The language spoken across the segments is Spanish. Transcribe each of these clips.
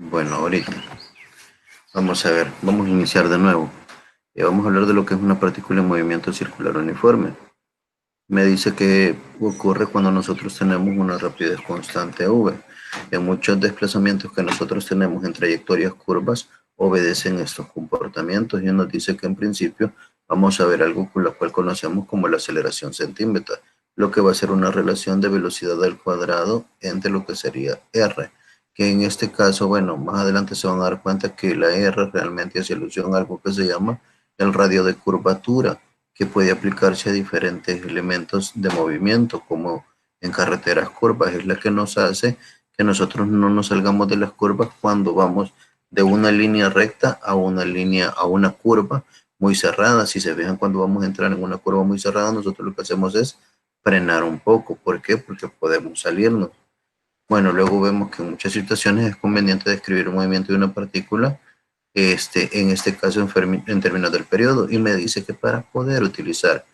Bueno, ahorita vamos a ver, vamos a iniciar de nuevo. Y vamos a hablar de lo que es una partícula en movimiento circular uniforme. Me dice que ocurre cuando nosotros tenemos una rapidez constante v. En muchos desplazamientos que nosotros tenemos en trayectorias curvas obedecen estos comportamientos y nos dice que en principio vamos a ver algo con lo cual conocemos como la aceleración centímetra, lo que va a ser una relación de velocidad al cuadrado entre lo que sería r, que en este caso, bueno, más adelante se van a dar cuenta que la r realmente hace alusión a algo que se llama el radio de curvatura, que puede aplicarse a diferentes elementos de movimiento, como en carreteras curvas. Es la que nos hace que nosotros no nos salgamos de las curvas cuando vamos de una línea recta a una curva muy cerrada. Si se fijan, cuando vamos a entrar en una curva muy cerrada, nosotros lo que hacemos es frenar un poco. ¿Por qué? Porque podemos salirnos. Bueno, luego vemos que en muchas situaciones es conveniente describir un movimiento de una partícula, en este caso en términos del periodo, y me dice que para poder utilizar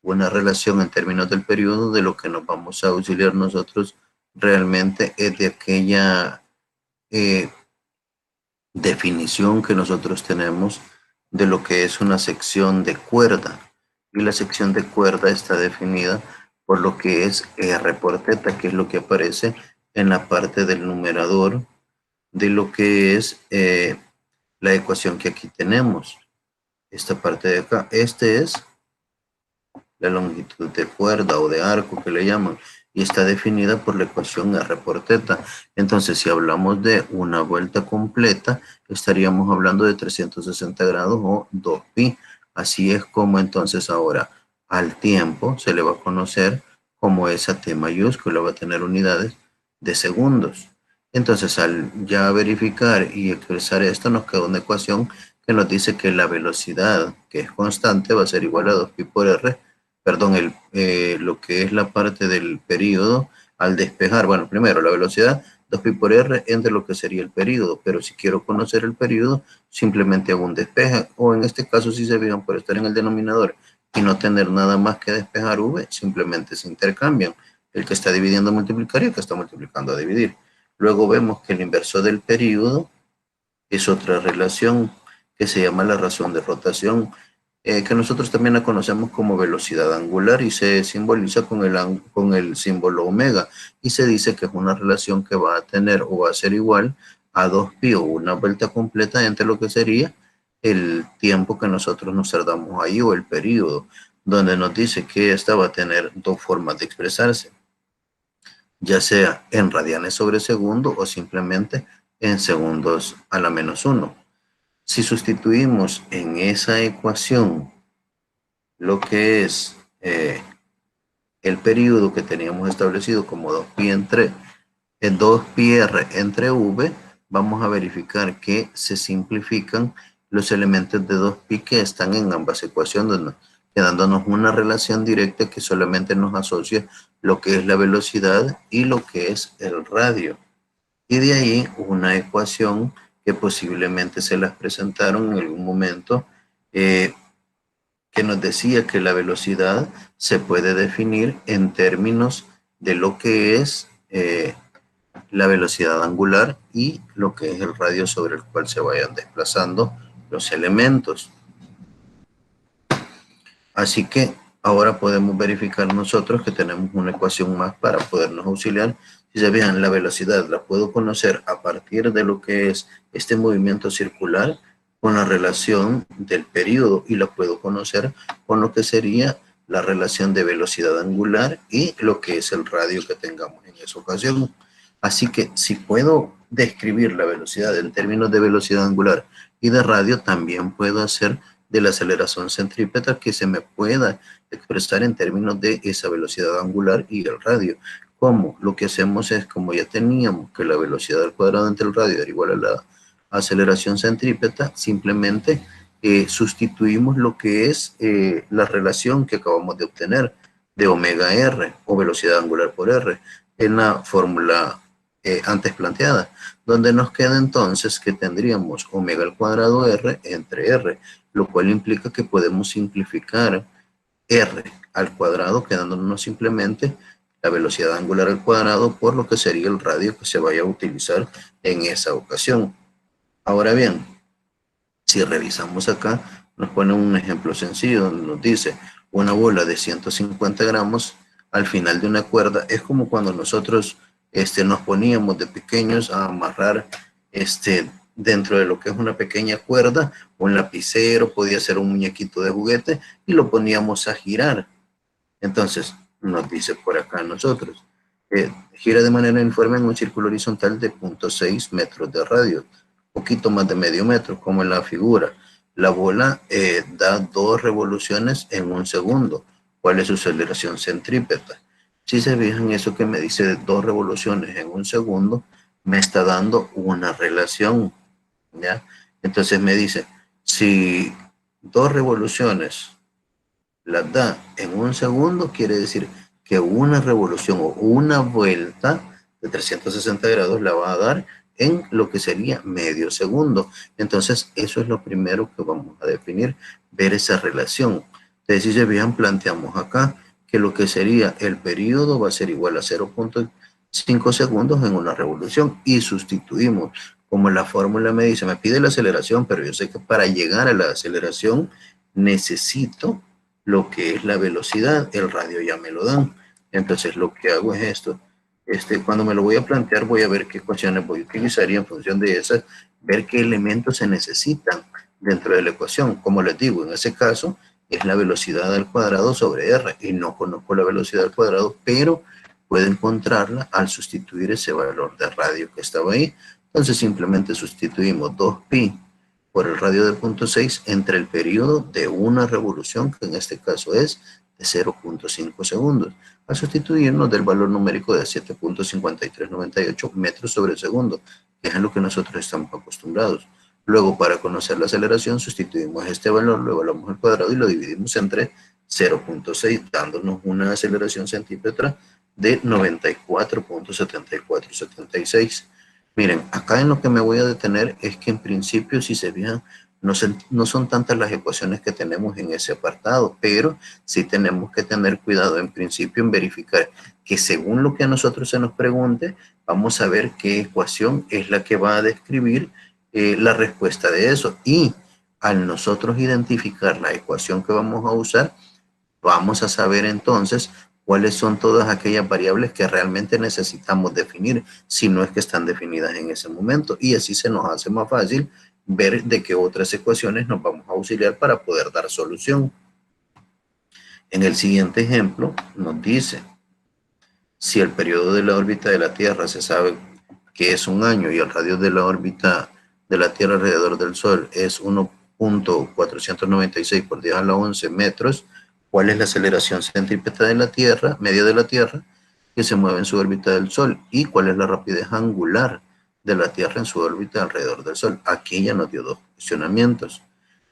una relación en términos del periodo, de lo que nos vamos a auxiliar nosotros realmente es de aquella eh, definición que nosotros tenemos de lo que es una sección de cuerda. Y la sección de cuerda está definida por lo que es R por teta, que es lo que aparece en la parte del numerador de lo que es la ecuación que aquí tenemos. Esta parte de acá, este es la longitud de cuerda o de arco que le llaman, y está definida por la ecuación R por teta. Entonces, si hablamos de una vuelta completa, estaríamos hablando de 360 grados o 2pi. Así es como entonces ahora al tiempo se le va a conocer como esa T mayúscula, va a tener unidades de segundos. Entonces, al ya verificar y expresar esto, nos queda una ecuación que nos dice que la velocidad, que es constante, va a ser igual a 2pi por r, perdón, lo que es la parte del periodo al despejar. Bueno, primero la velocidad, 2pi por r entre lo que sería el periodo, pero si quiero conocer el periodo, simplemente hago un despeje, o en este caso, si se fijan, por estar en el denominador y no tener nada más que despejar v, simplemente se intercambian. El que está dividiendo a multiplicar y el que está multiplicando a dividir. Luego vemos que el inverso del periodo es otra relación que se llama la razón de rotación, que nosotros también la conocemos como velocidad angular y se simboliza con el símbolo omega, y se dice que es una relación que va a tener o va a ser igual a 2pi o una vuelta completa entre lo que sería el tiempo que nosotros nos tardamos ahí o el periodo, donde nos dice que esta va a tener dos formas de expresarse, ya sea en radianes sobre segundo o simplemente en segundos a la menos uno. Si sustituimos en esa ecuación lo que es el periodo que teníamos establecido como 2πr entre v, vamos a verificar que se simplifican los elementos de 2pi que están en ambas ecuaciones, quedándonos una relación directa que solamente nos asocia lo que es la velocidad y lo que es el radio. Y de ahí una ecuación que posiblemente se las presentaron en algún momento, que nos decía que la velocidad se puede definir en términos de lo que es la velocidad angular y lo que es el radio sobre el cual se vayan desplazando los elementos. Así que ahora podemos verificar nosotros que tenemos una ecuación más para podernos auxiliar. Si se fijan, la velocidad la puedo conocer a partir de lo que es este movimiento circular con la relación del periodo, y la puedo conocer con lo que sería la relación de velocidad angular y lo que es el radio que tengamos en esa ocasión. Así que si puedo describir la velocidad en términos de velocidad angular y de radio, también puedo hacer de la aceleración centrípeta que se me pueda expresar en términos de esa velocidad angular y el radio. ¿Cómo? Lo que hacemos es, como ya teníamos que la velocidad al cuadrado entre el radio era igual a la aceleración centrípeta, simplemente sustituimos lo que es la relación que acabamos de obtener de omega r o velocidad angular por r en la fórmula antes planteada, donde nos queda entonces que tendríamos omega al cuadrado r entre r, lo cual implica que podemos simplificar r al cuadrado, quedándonos simplemente la velocidad angular al cuadrado por lo que sería el radio que se vaya a utilizar en esa ocasión. Ahora bien, si revisamos acá, nos pone un ejemplo sencillo donde nos dice una bola de 150 gramos al final de una cuerda. Es como cuando nosotros nos poníamos de pequeños a amarrar dentro de lo que es una pequeña cuerda, un lapicero, podía ser un muñequito de juguete, y lo poníamos a girar. Entonces, nos dice por acá a nosotros, gira de manera uniforme en un círculo horizontal de 0.6 metros de radio, poquito más de medio metro, como en la figura. La bola da 2 revoluciones en un segundo. ¿Cuál es su aceleración centrípeta? Si se fijan, eso que me dice de 2 revoluciones en un segundo, me está dando una relación, ¿ya? Entonces me dice, si 2 revoluciones las da en un segundo, quiere decir que una revolución o una vuelta de 360 grados la va a dar en lo que sería medio segundo. Entonces, eso es lo primero que vamos a definir, ver esa relación. Entonces, si se fijan, planteamos acá que lo que sería el periodo va a ser igual a 0.5 segundos en una revolución, y sustituimos. Como la fórmula me dice, me pide la aceleración, pero yo sé que para llegar a la aceleración necesito lo que es la velocidad. El radio ya me lo dan. Entonces lo que hago es esto. Cuando me lo voy a plantear, voy a ver qué ecuaciones voy a utilizar, y en función de esas, ver qué elementos se necesitan dentro de la ecuación. Como les digo, en ese caso es la velocidad al cuadrado sobre r, y no conozco la velocidad al cuadrado, pero puedo encontrarla al sustituir ese valor de radio que estaba ahí. Entonces simplemente sustituimos 2pi por el radio de 0.6 entre el periodo de una revolución, que en este caso es de 0.5 segundos, a sustituirnos del valor numérico de 7.5398 metros sobre segundo, que es a lo que nosotros estamos acostumbrados. Luego, para conocer la aceleración, sustituimos este valor, lo evaluamos al cuadrado y lo dividimos entre 0.6, dándonos una aceleración centípetra de 94.7476. Miren, acá en lo que me voy a detener es que en principio, si se fijan, no son tantas las ecuaciones que tenemos en ese apartado, pero sí tenemos que tener cuidado en principio en verificar que según lo que a nosotros se nos pregunte, vamos a ver qué ecuación es la que va a describir la respuesta de eso. Y al nosotros identificar la ecuación que vamos a usar, vamos a saber entonces cuáles son todas aquellas variables que realmente necesitamos definir, si no es que están definidas en ese momento, y así se nos hace más fácil ver de qué otras ecuaciones nos vamos a auxiliar para poder dar solución. En el siguiente ejemplo nos dice, si el periodo de la órbita de la Tierra se sabe que es un año y el radio de la órbita de la Tierra alrededor del Sol es 1.496 por 10 a la 11 metros, ¿cuál es la aceleración centrípeta de la Tierra, media de la Tierra, que se mueve en su órbita del Sol? ¿Y cuál es la rapidez angular de la Tierra en su órbita alrededor del Sol? Aquí ya nos dio 2 cuestionamientos.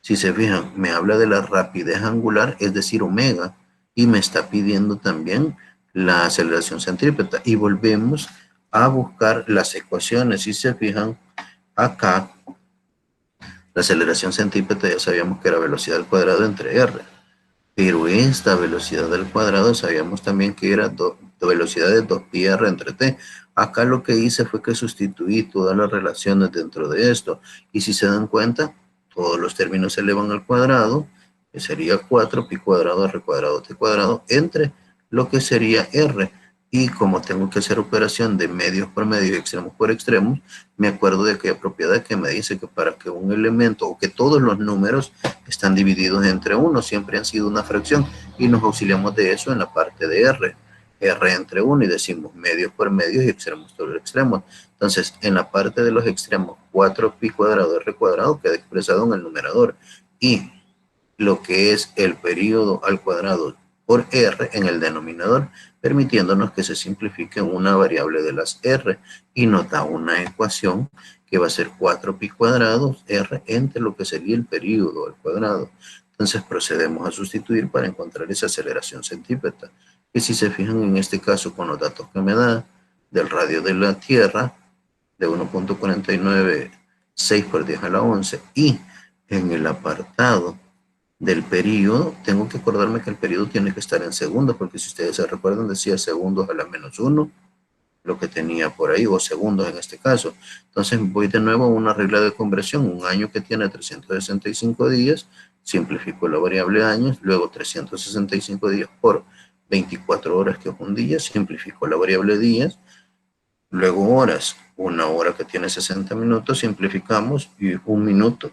Si se fijan, me habla de la rapidez angular, es decir, omega, y me está pidiendo también la aceleración centrípeta. Y volvemos a buscar las ecuaciones. Si se fijan, acá la aceleración centrípeta ya sabíamos que era velocidad al cuadrado entre r, pero esta velocidad al cuadrado sabíamos también que era velocidad de 2πr entre t. Acá lo que hice fue que sustituí todas las relaciones dentro de esto, y si se dan cuenta, todos los términos se elevan al cuadrado, que sería 4pi cuadrado r cuadrado t cuadrado, entre lo que sería r. Y como tengo que hacer operación de medios por medios y extremos por extremos, me acuerdo de aquella propiedad que me dice que para que un elemento, o que todos los números están divididos entre 1, siempre han sido una fracción, y nos auxiliamos de eso en la parte de r. R entre 1, y decimos medios por medios y extremos por extremos. Entonces, en la parte de los extremos, 4pi cuadrado r cuadrado queda expresado en el numerador, y lo que es el periodo al cuadrado por r en el denominador, permitiéndonos que se simplifique una variable de las r, y nos da una ecuación que va a ser 4pi cuadrado r entre lo que sería el periodo al cuadrado. Entonces procedemos a sustituir para encontrar esa aceleración centrípeta, que si se fijan en este caso con los datos que me da del radio de la Tierra de 1.496 por 10 a la 11, y en el apartado del periodo, tengo que acordarme que el periodo tiene que estar en segundos, porque si ustedes se recuerdan decía segundos a la -1, lo que tenía por ahí, o segundos en este caso. Entonces voy de nuevo a una regla de conversión, un año que tiene 365 días, simplifico la variable años, luego 365 días por 24 horas, que es un día, simplifico la variable días, luego horas, una hora que tiene 60 minutos, simplificamos, y un minuto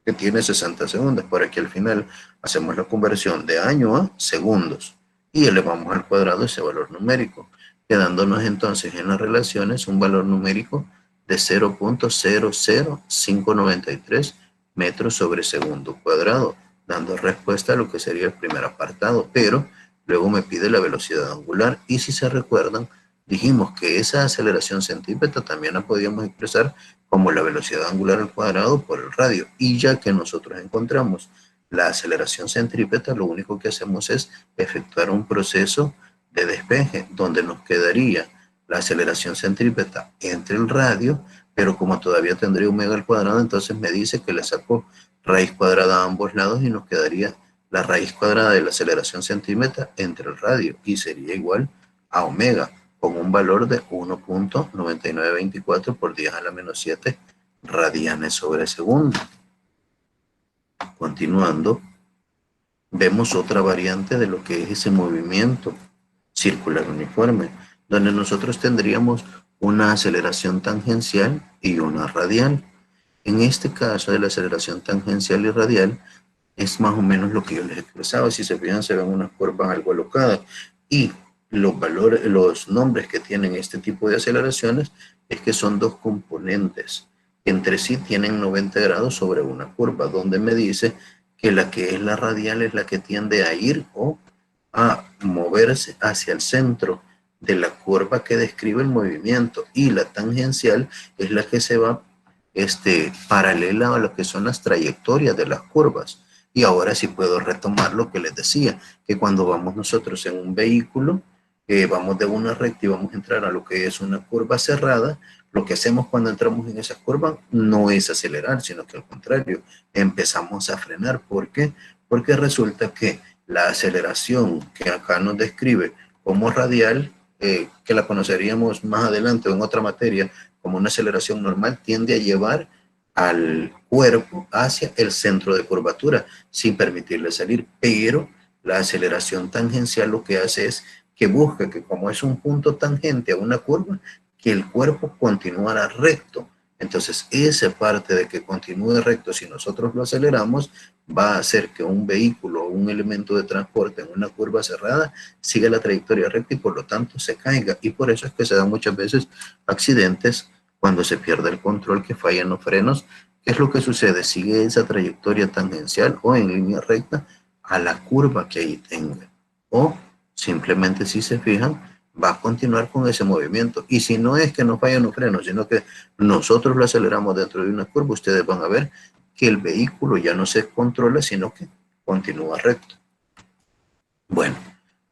que tiene 60 segundos, para que al final hacemos la conversión de año a segundos y elevamos al cuadrado ese valor numérico, quedándonos entonces en las relaciones un valor numérico de 0.00593 metros sobre segundo cuadrado, dando respuesta a lo que sería el primer apartado, pero luego me pide la velocidad angular, y si se recuerdan, dijimos que esa aceleración centrípeta también la podíamos expresar como la velocidad angular al cuadrado por el radio. Y ya que nosotros encontramos la aceleración centrípeta, lo único que hacemos es efectuar un proceso de despeje, donde nos quedaría la aceleración centrípeta entre el radio, pero como todavía tendría omega al cuadrado, entonces me dice que le saco raíz cuadrada a ambos lados y nos quedaría la raíz cuadrada de la aceleración centrípeta entre el radio, y sería igual a omega, con un valor de 1.9924 por 10 a la -7 radianes sobre segundo. Continuando, vemos otra variante de lo que es ese movimiento circular uniforme, donde nosotros tendríamos una aceleración tangencial y una radial. En este caso de la aceleración tangencial y radial, es más o menos lo que yo les expresaba. Si se fijan, se ven unas curvas algo alocadas, y los valores, los nombres que tienen este tipo de aceleraciones es que son dos componentes que entre sí tienen 90 grados sobre una curva, donde me dice que la que es la radial es la que tiende a ir o a moverse hacia el centro de la curva que describe el movimiento, y la tangencial es la que se va paralela a lo que son las trayectorias de las curvas. Y ahora sí puedo retomar lo que les decía, que cuando vamos nosotros en un vehículo, vamos de una recta y vamos a entrar a lo que es una curva cerrada, lo que hacemos cuando entramos en esa curva no es acelerar, sino que al contrario, empezamos a frenar. ¿Por qué? Porque resulta que la aceleración que acá nos describe como radial, que la conoceríamos más adelante o en otra materia como una aceleración normal, tiende a llevar al cuerpo hacia el centro de curvatura sin permitirle salir, pero la aceleración tangencial lo que hace es que busca que, como es un punto tangente a una curva, que el cuerpo continuara recto. Entonces, esa parte de que continúe recto, si nosotros lo aceleramos, va a hacer que un vehículo o un elemento de transporte en una curva cerrada siga la trayectoria recta y por lo tanto se caiga. Y por eso es que se dan muchas veces accidentes cuando se pierde el control, que fallan los frenos. ¿Qué es lo que sucede? Sigue esa trayectoria tangencial o en línea recta a la curva que ahí tenga. O simplemente, si se fijan, va a continuar con ese movimiento. Y si no es que no fallan los frenos, sino que nosotros lo aceleramos dentro de una curva, ustedes van a ver que el vehículo ya no se controla, sino que continúa recto. Bueno,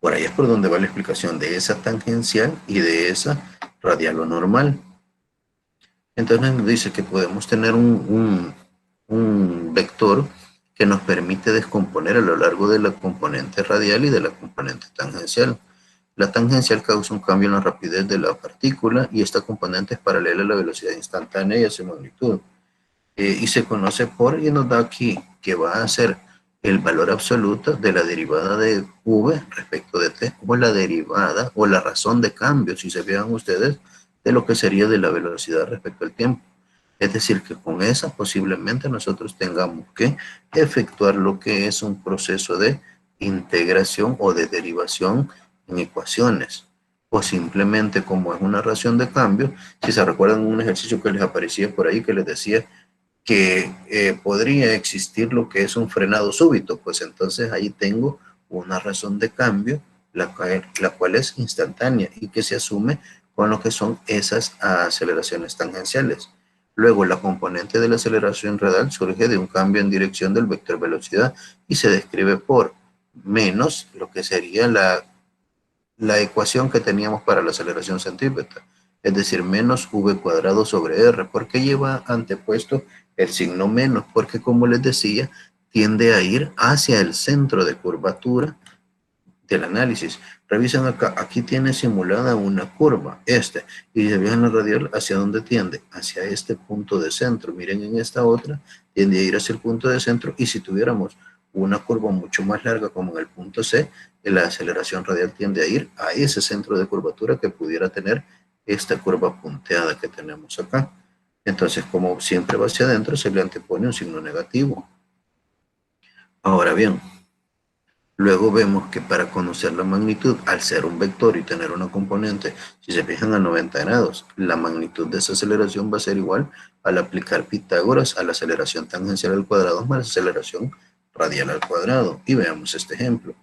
por ahí es por donde va la explicación de esa tangencial y de esa radial o normal. Entonces nos dice que podemos tener un vector que nos permite descomponer a lo largo de la componente radial y de la componente tangencial. La tangencial causa un cambio en la rapidez de la partícula, y esta componente es paralela a la velocidad instantánea y a su magnitud. Y se conoce por, y nos da aquí que va a ser el valor absoluto de la derivada de v respecto de t, o la derivada o la razón de cambio, si se fijan ustedes, de lo que sería de la velocidad respecto al tiempo. Es decir, que con esa posiblemente nosotros tengamos que efectuar lo que es un proceso de integración o de derivación en ecuaciones. O simplemente, como es una ración de cambio, si se recuerdan un ejercicio que les aparecía por ahí que les decía que podría existir lo que es un frenado súbito, pues entonces ahí tengo una razón de cambio, la cual es instantánea y que se asume con lo que son esas aceleraciones tangenciales. Luego, la componente de la aceleración radial surge de un cambio en dirección del vector velocidad y se describe por menos lo que sería la ecuación que teníamos para la aceleración centrípeta, es decir, menos v cuadrado sobre r. ¿Por qué lleva antepuesto el signo menos? Porque, como les decía, tiende a ir hacia el centro de curvatura del análisis. Revisen acá, aquí tiene simulada una curva, y se fijan la radial, ¿hacia dónde tiende? Hacia este punto de centro. Miren en esta otra, tiende a ir hacia el punto de centro, y si tuviéramos una curva mucho más larga como en el punto C, la aceleración radial tiende a ir a ese centro de curvatura que pudiera tener esta curva punteada que tenemos acá. Entonces, como siempre va hacia adentro, se le antepone un signo negativo. Ahora bien, luego vemos que para conocer la magnitud, al ser un vector y tener una componente, si se fijan a 90 grados, la magnitud de esa aceleración va a ser igual al aplicar Pitágoras a la aceleración tangencial al cuadrado más la aceleración radial al cuadrado. Y veamos este ejemplo.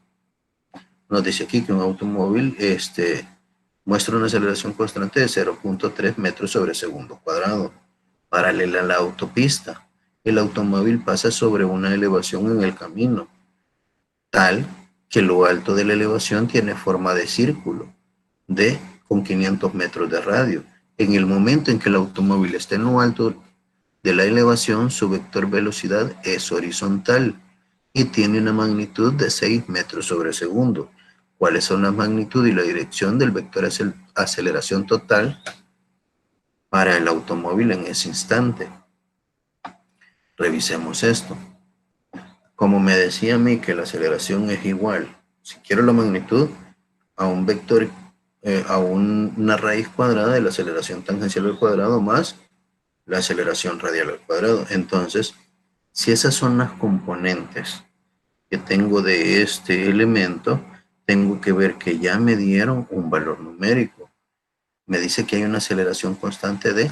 Nos dice aquí que un automóvil muestra una aceleración constante de 0.3 metros sobre segundo cuadrado, paralela a la autopista. El automóvil pasa sobre una elevación en el camino, tal que lo alto de la elevación tiene forma de círculo con 500 metros de radio. En el momento en que el automóvil está en lo alto de la elevación, su vector velocidad es horizontal y tiene una magnitud de 6 metros sobre segundo. ¿Cuáles son la magnitud y la dirección del vector aceleración total para el automóvil en ese instante? Revisemos esto. Como me decía a mí que la aceleración es igual, si quiero la magnitud, a un vector, a una raíz cuadrada de la aceleración tangencial al cuadrado más la aceleración radial al cuadrado. Entonces, si esas son las componentes que tengo de este elemento, tengo que ver que ya me dieron un valor numérico. Me dice que hay una aceleración constante de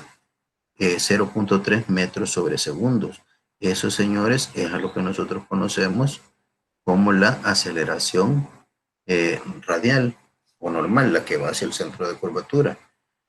0.3 metros sobre segundos. Eso, señores, es a lo que nosotros conocemos como la aceleración radial o normal, la que va hacia el centro de curvatura.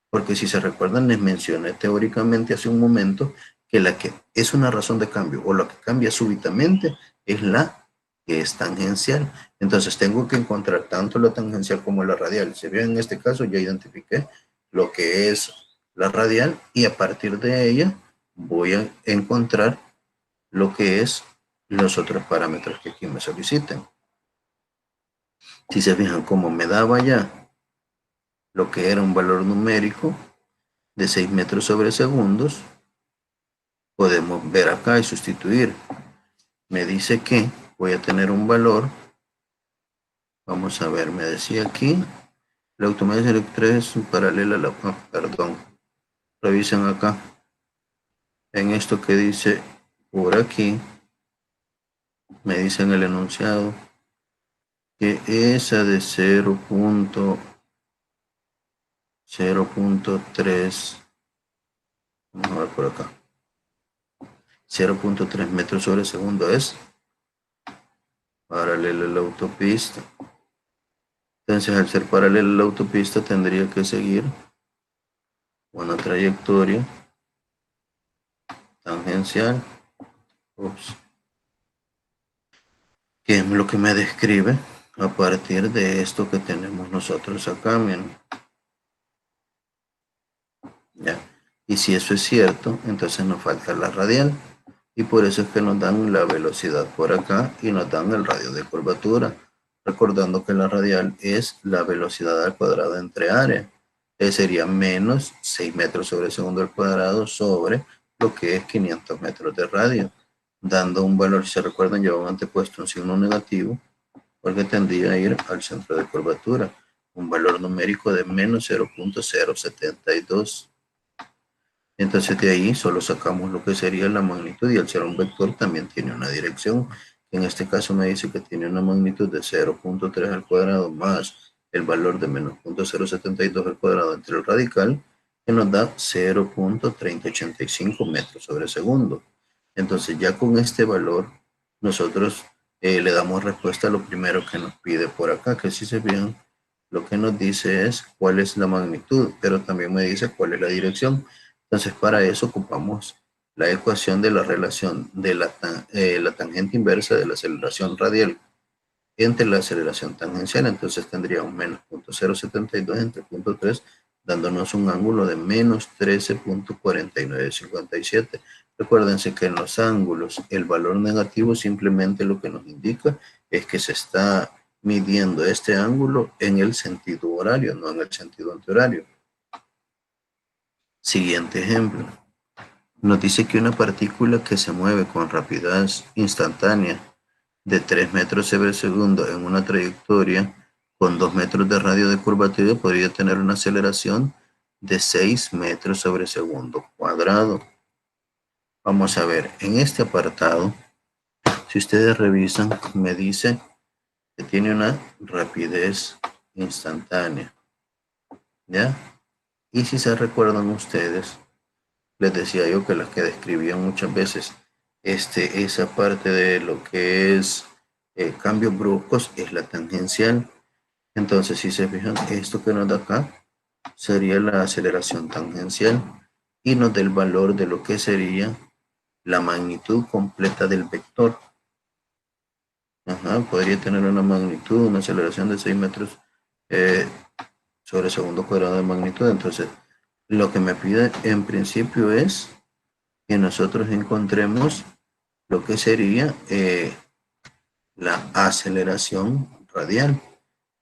Porque si se recuerdan, les mencioné teóricamente hace un momento que la que es una razón de cambio o la que cambia súbitamente es la que es tangencial. Entonces tengo que encontrar tanto la tangencial como la radial. Si bien en este caso ya identifiqué lo que es la radial y a partir de ella voy a encontrar lo que es los otros parámetros que aquí me soliciten. Si se fijan, como me daba ya lo que era un valor numérico de 6 metros sobre segundos, podemos ver acá y sustituir. Me dice que voy a tener un valor, vamos a ver, me decía aquí, la automática electrónica es paralela a la, perdón, revisen acá, en esto que dice por aquí, me dice en el enunciado, que esa de 0.3, vamos a ver por acá, 0.3 metros sobre segundo es paralela a la autopista. Entonces, al ser paralela a la autopista, tendría que seguir una trayectoria tangencial, que es lo que me describe a partir de esto que tenemos nosotros acá, miren. ¿Ya? Y si eso es cierto, entonces nos falta la radial. Y por eso es que nos dan la velocidad por acá y nos dan el radio de curvatura. Recordando que la radial es la velocidad al cuadrado entre área. Sería menos 6 metros sobre segundo al cuadrado sobre lo que es 500 metros de radio. Dando un valor, si se recuerdan, llevaba antepuesto un signo negativo porque tendría a ir al centro de curvatura. Un valor numérico de menos 0.072. Entonces de ahí solo sacamos lo que sería la magnitud y al ser un vector también tiene una dirección. En este caso me dice que tiene una magnitud de 0.3 al cuadrado más el valor de menos 0.072 al cuadrado entre el radical, que nos da 0.3085 metros sobre segundo. Entonces ya con este valor nosotros le damos respuesta a lo primero que nos pide por acá, que si se fijan, lo que nos dice es cuál es la magnitud, pero también me dice cuál es la dirección. Entonces, para eso ocupamos la ecuación de la relación de la tangente inversa de la aceleración radial entre la aceleración tangencial. Entonces, tendríamos menos 0.072 entre 0.3, dándonos un ángulo de menos 13.4957. Recuérdense que en los ángulos el valor negativo simplemente lo que nos indica es que se está midiendo este ángulo en el sentido horario, no en el sentido antihorario. Siguiente ejemplo. Nos dice que una partícula que se mueve con rapidez instantánea de 3 metros sobre segundo en una trayectoria con 2 metros de radio de curvatura podría tener una aceleración de 6 metros sobre segundo cuadrado. Vamos a ver, en este apartado, si ustedes revisan, me dice que tiene una rapidez instantánea, ¿ya? Y si se recuerdan ustedes, les decía yo que las que describían muchas veces esa parte de lo que es cambios bruscos es la tangencial. Entonces, si se fijan, esto que nos da acá sería la aceleración tangencial y nos da el valor de lo que sería la magnitud completa del vector. Ajá, podría tener una magnitud, una aceleración de 6 metros sobre segundo cuadrado de magnitud. Entonces, lo que me pide en principio es que nosotros encontremos lo que sería la aceleración radial.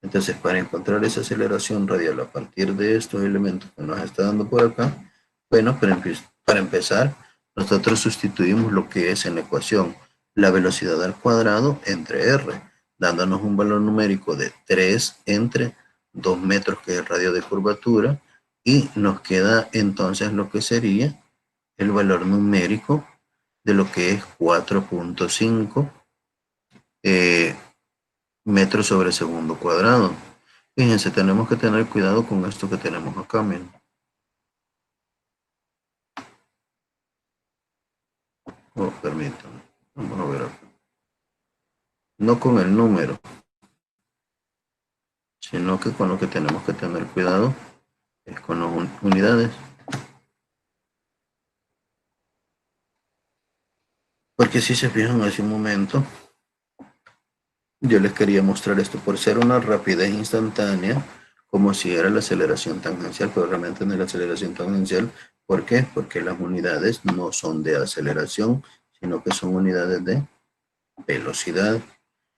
Entonces, para encontrar esa aceleración radial a partir de estos elementos que nos está dando por acá, bueno, para empezar, nosotros sustituimos lo que es en la ecuación la velocidad al cuadrado entre r, dándonos un valor numérico de 3 entre 2 metros, que es el radio de curvatura, y nos queda entonces lo que sería el valor numérico de lo que es 4.5 metros sobre segundo cuadrado. Fíjense, tenemos que tener cuidado con esto que tenemos acá, miren. Oh, permítanme. Vamos a ver acá. No con el número, sino que con lo que tenemos que tener cuidado es con las unidades. Porque si se fijan hace un momento, yo les quería mostrar esto por ser una rapidez instantánea, como si era la aceleración tangencial, pero realmente no es la aceleración tangencial. ¿Por qué? Porque las unidades no son de aceleración, sino que son unidades de velocidad.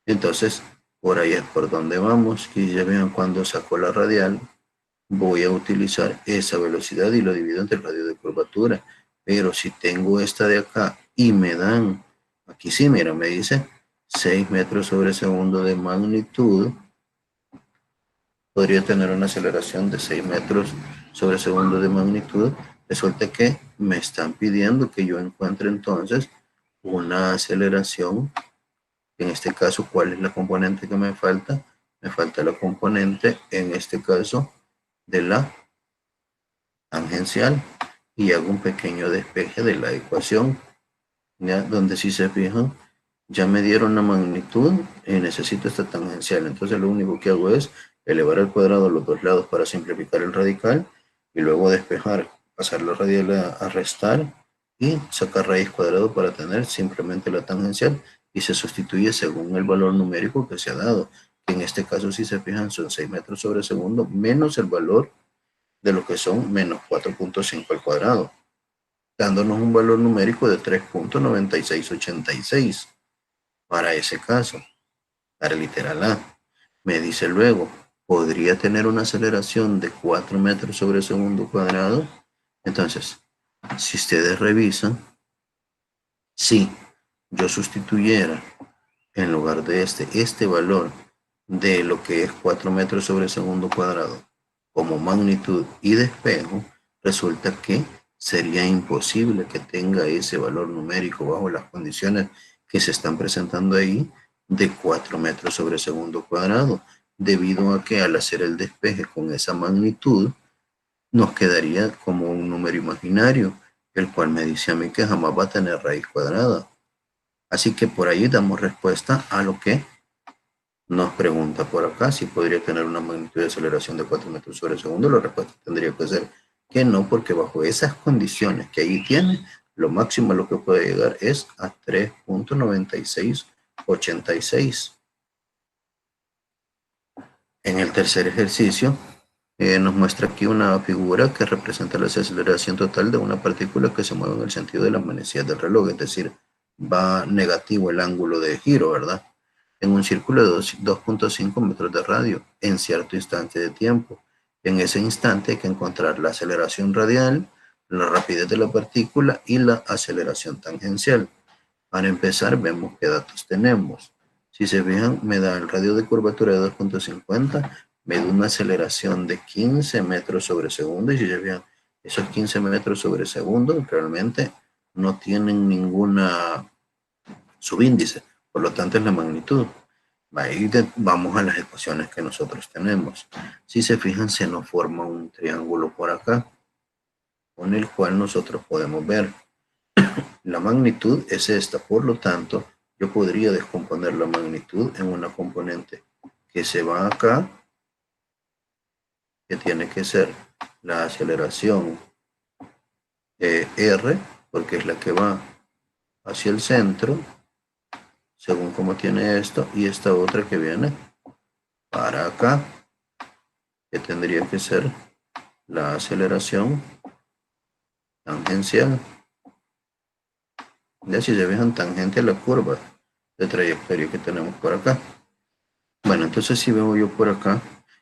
Entonces, por ahí es por donde vamos. Y ya vean, cuando saco la radial, voy a utilizar esa velocidad y lo divido entre el radio de curvatura. Pero si tengo esta de acá y me dan, aquí sí, mira, me dice 6 metros sobre segundo de magnitud, podría tener una aceleración de 6 metros sobre segundo de magnitud. Resulta que me están pidiendo que yo encuentre entonces una aceleración. En este caso, ¿cuál es la componente que me falta? Me falta la componente, en este caso, de la tangencial. Y hago un pequeño despeje de la ecuación, ¿ya? Donde si se fijan, ya me dieron la magnitud y necesito esta tangencial. Entonces lo único que hago es elevar al cuadrado los dos lados para simplificar el radical y luego despejar, pasar la radial a restar y sacar raíz cuadrado para tener simplemente la tangencial, y se sustituye según el valor numérico que se ha dado, que en este caso, si se fijan, son 6 metros sobre segundo menos el valor de lo que son menos 4.5 al cuadrado, dándonos un valor numérico de 3.9686 para ese caso, para el literal A. Me dice luego, ¿podría tener una aceleración de 4 metros sobre segundo cuadrado? Entonces, si ustedes revisan, si yo sustituyera en lugar de este valor de lo que es 4 metros sobre segundo cuadrado como magnitud y despejo, resulta que sería imposible que tenga ese valor numérico bajo las condiciones que se están presentando ahí de 4 metros sobre segundo cuadrado, debido a que al hacer el despeje con esa magnitud, nos quedaría como un número imaginario, el cual me dice a mí que jamás va a tener raíz cuadrada. Así que por ahí damos respuesta a lo que nos pregunta por acá, si podría tener una magnitud de aceleración de 4 metros sobre segundo. La respuesta tendría que ser que no, porque bajo esas condiciones que ahí tiene, lo máximo a lo que puede llegar es a 3.9686. En el tercer ejercicio, Nos muestra aquí una figura que representa la aceleración total de una partícula que se mueve en el sentido de la manecilla del reloj, es decir, va negativo el ángulo de giro, ¿verdad? En un círculo de 2.5 metros de radio, en cierto instante de tiempo. En ese instante hay que encontrar la aceleración radial, la rapidez de la partícula y la aceleración tangencial. Para empezar, vemos qué datos tenemos. Si se fijan, me da el radio de curvatura de 2.50, me da una aceleración de 15 metros sobre segundo, y si se fijan, esos 15 metros sobre segundo realmente no tienen ninguna subíndice, por lo tanto es la magnitud. Ahí vamos a las ecuaciones que nosotros tenemos. Si se fijan, se nos forma un triángulo por acá, con el cual nosotros podemos ver la magnitud es esta, por lo tanto, yo podría descomponer la magnitud en una componente que se va acá, que tiene que ser la aceleración R, porque es la que va hacia el centro, según como tiene esto, y esta otra que viene para acá, que tendría que ser la aceleración tangencial. Ya si se fijan, tangente a la curva de trayectoria que tenemos por acá. Bueno, entonces si veo yo por acá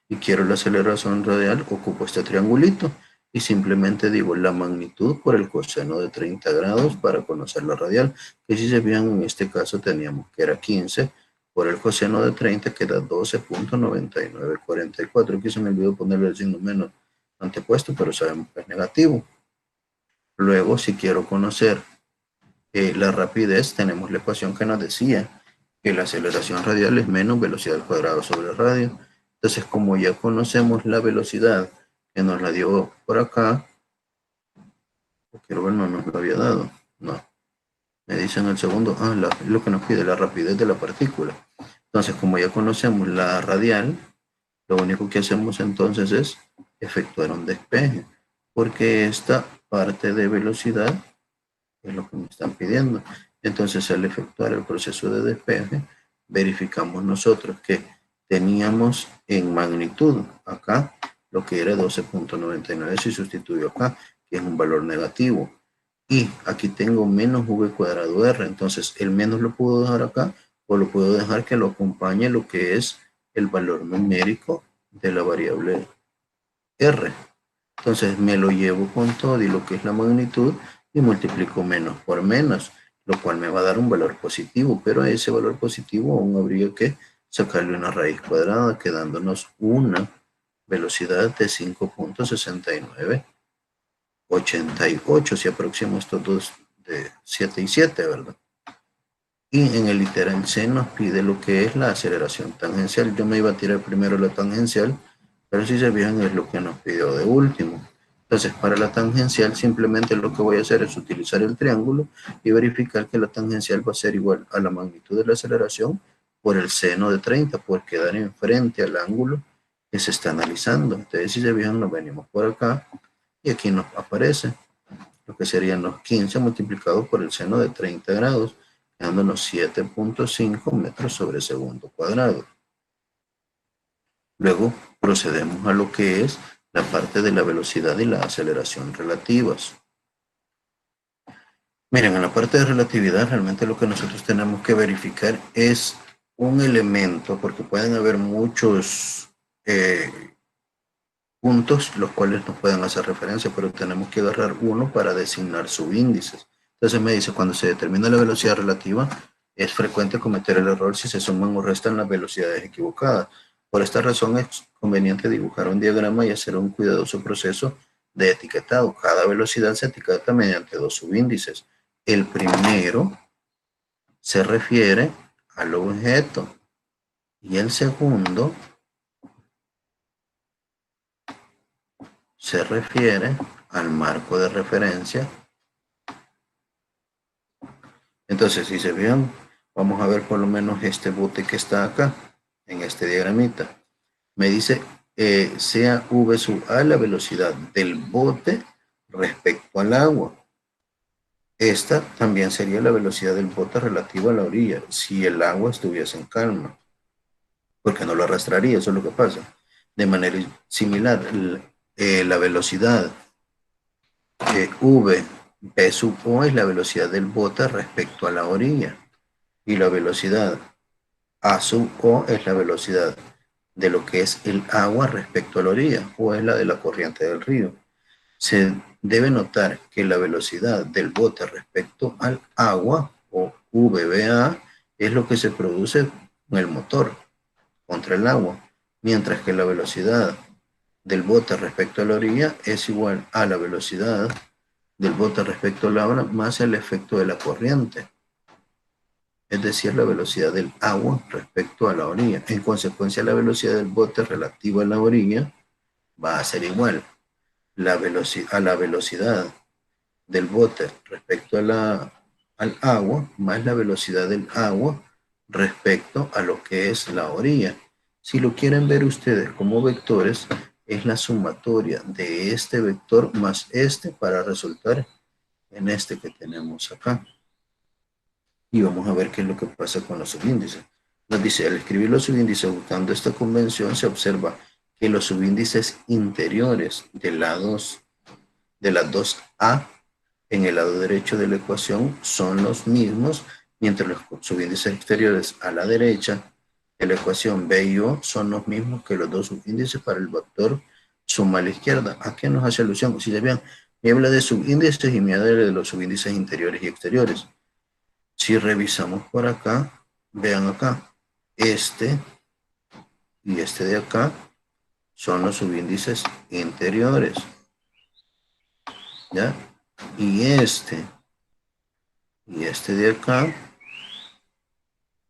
y quiero la aceleración radial, ocupo este triangulito y simplemente digo la magnitud por el coseno de 30 grados para conocer la radial, que si se fijan en este caso teníamos que era 15 por el coseno de 30, que da 12.9944. Aquí se me olvidó ponerle el signo menos antepuesto, pero sabemos que es negativo. Luego, si quiero conocer la rapidez, tenemos la ecuación que nos decía que la aceleración radial es menos velocidad al cuadrado sobre el radio. Entonces, como ya conocemos la velocidad que nos la dio por acá, quiero ver, no nos lo había dado. No. Me dice en el segundo, lo que nos pide, la rapidez de la partícula. Entonces, como ya conocemos la radial, lo único que hacemos entonces es efectuar un despeje, porque esta parte de velocidad es lo que me están pidiendo. Entonces, al efectuar el proceso de despeje, verificamos nosotros que teníamos en magnitud acá lo que era 12.99, si sustituyo acá, que es un valor negativo. Y aquí tengo menos v cuadrado r, entonces el menos lo puedo dejar acá, o lo puedo dejar que lo acompañe lo que es el valor numérico de la variable r. Entonces me lo llevo con todo y lo que es la magnitud y multiplico menos por menos, lo cual me va a dar un valor positivo, pero a ese valor positivo aún habría que sacarle una raíz cuadrada, quedándonos una velocidad de 5.6988, si aproximo estos dos de 7 y 7, ¿verdad? Y en el literal C nos pide lo que es la aceleración tangencial. Yo me iba a tirar primero la tangencial, pero si se fijan es lo que nos pidió de último. Entonces, para la tangencial simplemente lo que voy a hacer es utilizar el triángulo y verificar que la tangencial va a ser igual a la magnitud de la aceleración por el seno de 30, por quedar enfrente al ángulo que se está analizando. Entonces, si se fijan, nos venimos por acá y aquí nos aparece lo que serían los 15 multiplicados por el seno de 30 grados, dándonos 7.5 metros sobre segundo cuadrado. Luego procedemos a lo que es la parte de la velocidad y la aceleración relativas. Miren, en la parte de relatividad realmente lo que nosotros tenemos que verificar es un elemento, porque pueden haber muchos puntos los cuales nos pueden hacer referencia, pero tenemos que agarrar uno para designar subíndices. Entonces me dice, cuando se determina la velocidad relativa, es frecuente cometer el error si se suman o restan las velocidades equivocadas. Por esta razón es conveniente dibujar un diagrama y hacer un cuidadoso proceso de etiquetado. Cada velocidad se etiqueta mediante dos subíndices. El primero se refiere al objeto y el segundo se refiere al marco de referencia. Entonces, si se fijan, vamos a ver por lo menos este bote que está acá, en este diagramita. Me dice sea v sub a la velocidad del bote respecto al agua. Esta también sería la velocidad del bote relativa a la orilla, si el agua estuviese en calma, porque no lo arrastraría, eso es lo que pasa. De manera similar, la velocidad v p sub o es la velocidad del bote respecto a la orilla. Y la velocidad a sub o es la velocidad de lo que es el agua respecto a la orilla, o es la de la corriente del río. Se debe notar que la velocidad del bote respecto al agua, o VBA, es lo que se produce en el motor contra el agua, mientras que la velocidad del bote respecto a la orilla es igual a la velocidad del bote respecto al agua más el efecto de la corriente, es decir, la velocidad del agua respecto a la orilla. En consecuencia, la velocidad del bote relativa a la orilla va a ser igual a la velocidad del bote respecto al agua, más la velocidad del agua respecto a lo que es la orilla. Si lo quieren ver ustedes como vectores, es la sumatoria de este vector más este para resultar en este que tenemos acá. Y vamos a ver qué es lo que pasa con los subíndices. Nos dice, al escribir los subíndices usando esta convención, se observa que los subíndices interiores de las dos A en el lado derecho de la ecuación son los mismos, mientras los subíndices exteriores a la derecha de la ecuación B y O son los mismos que los dos subíndices para el vector suma a la izquierda. ¿A qué nos hace alusión? Si se vean, me habla de subíndices y me habla de los subíndices interiores y exteriores. Si revisamos por acá, vean acá, este y este de acá son los subíndices interiores, ¿ya? Y este de acá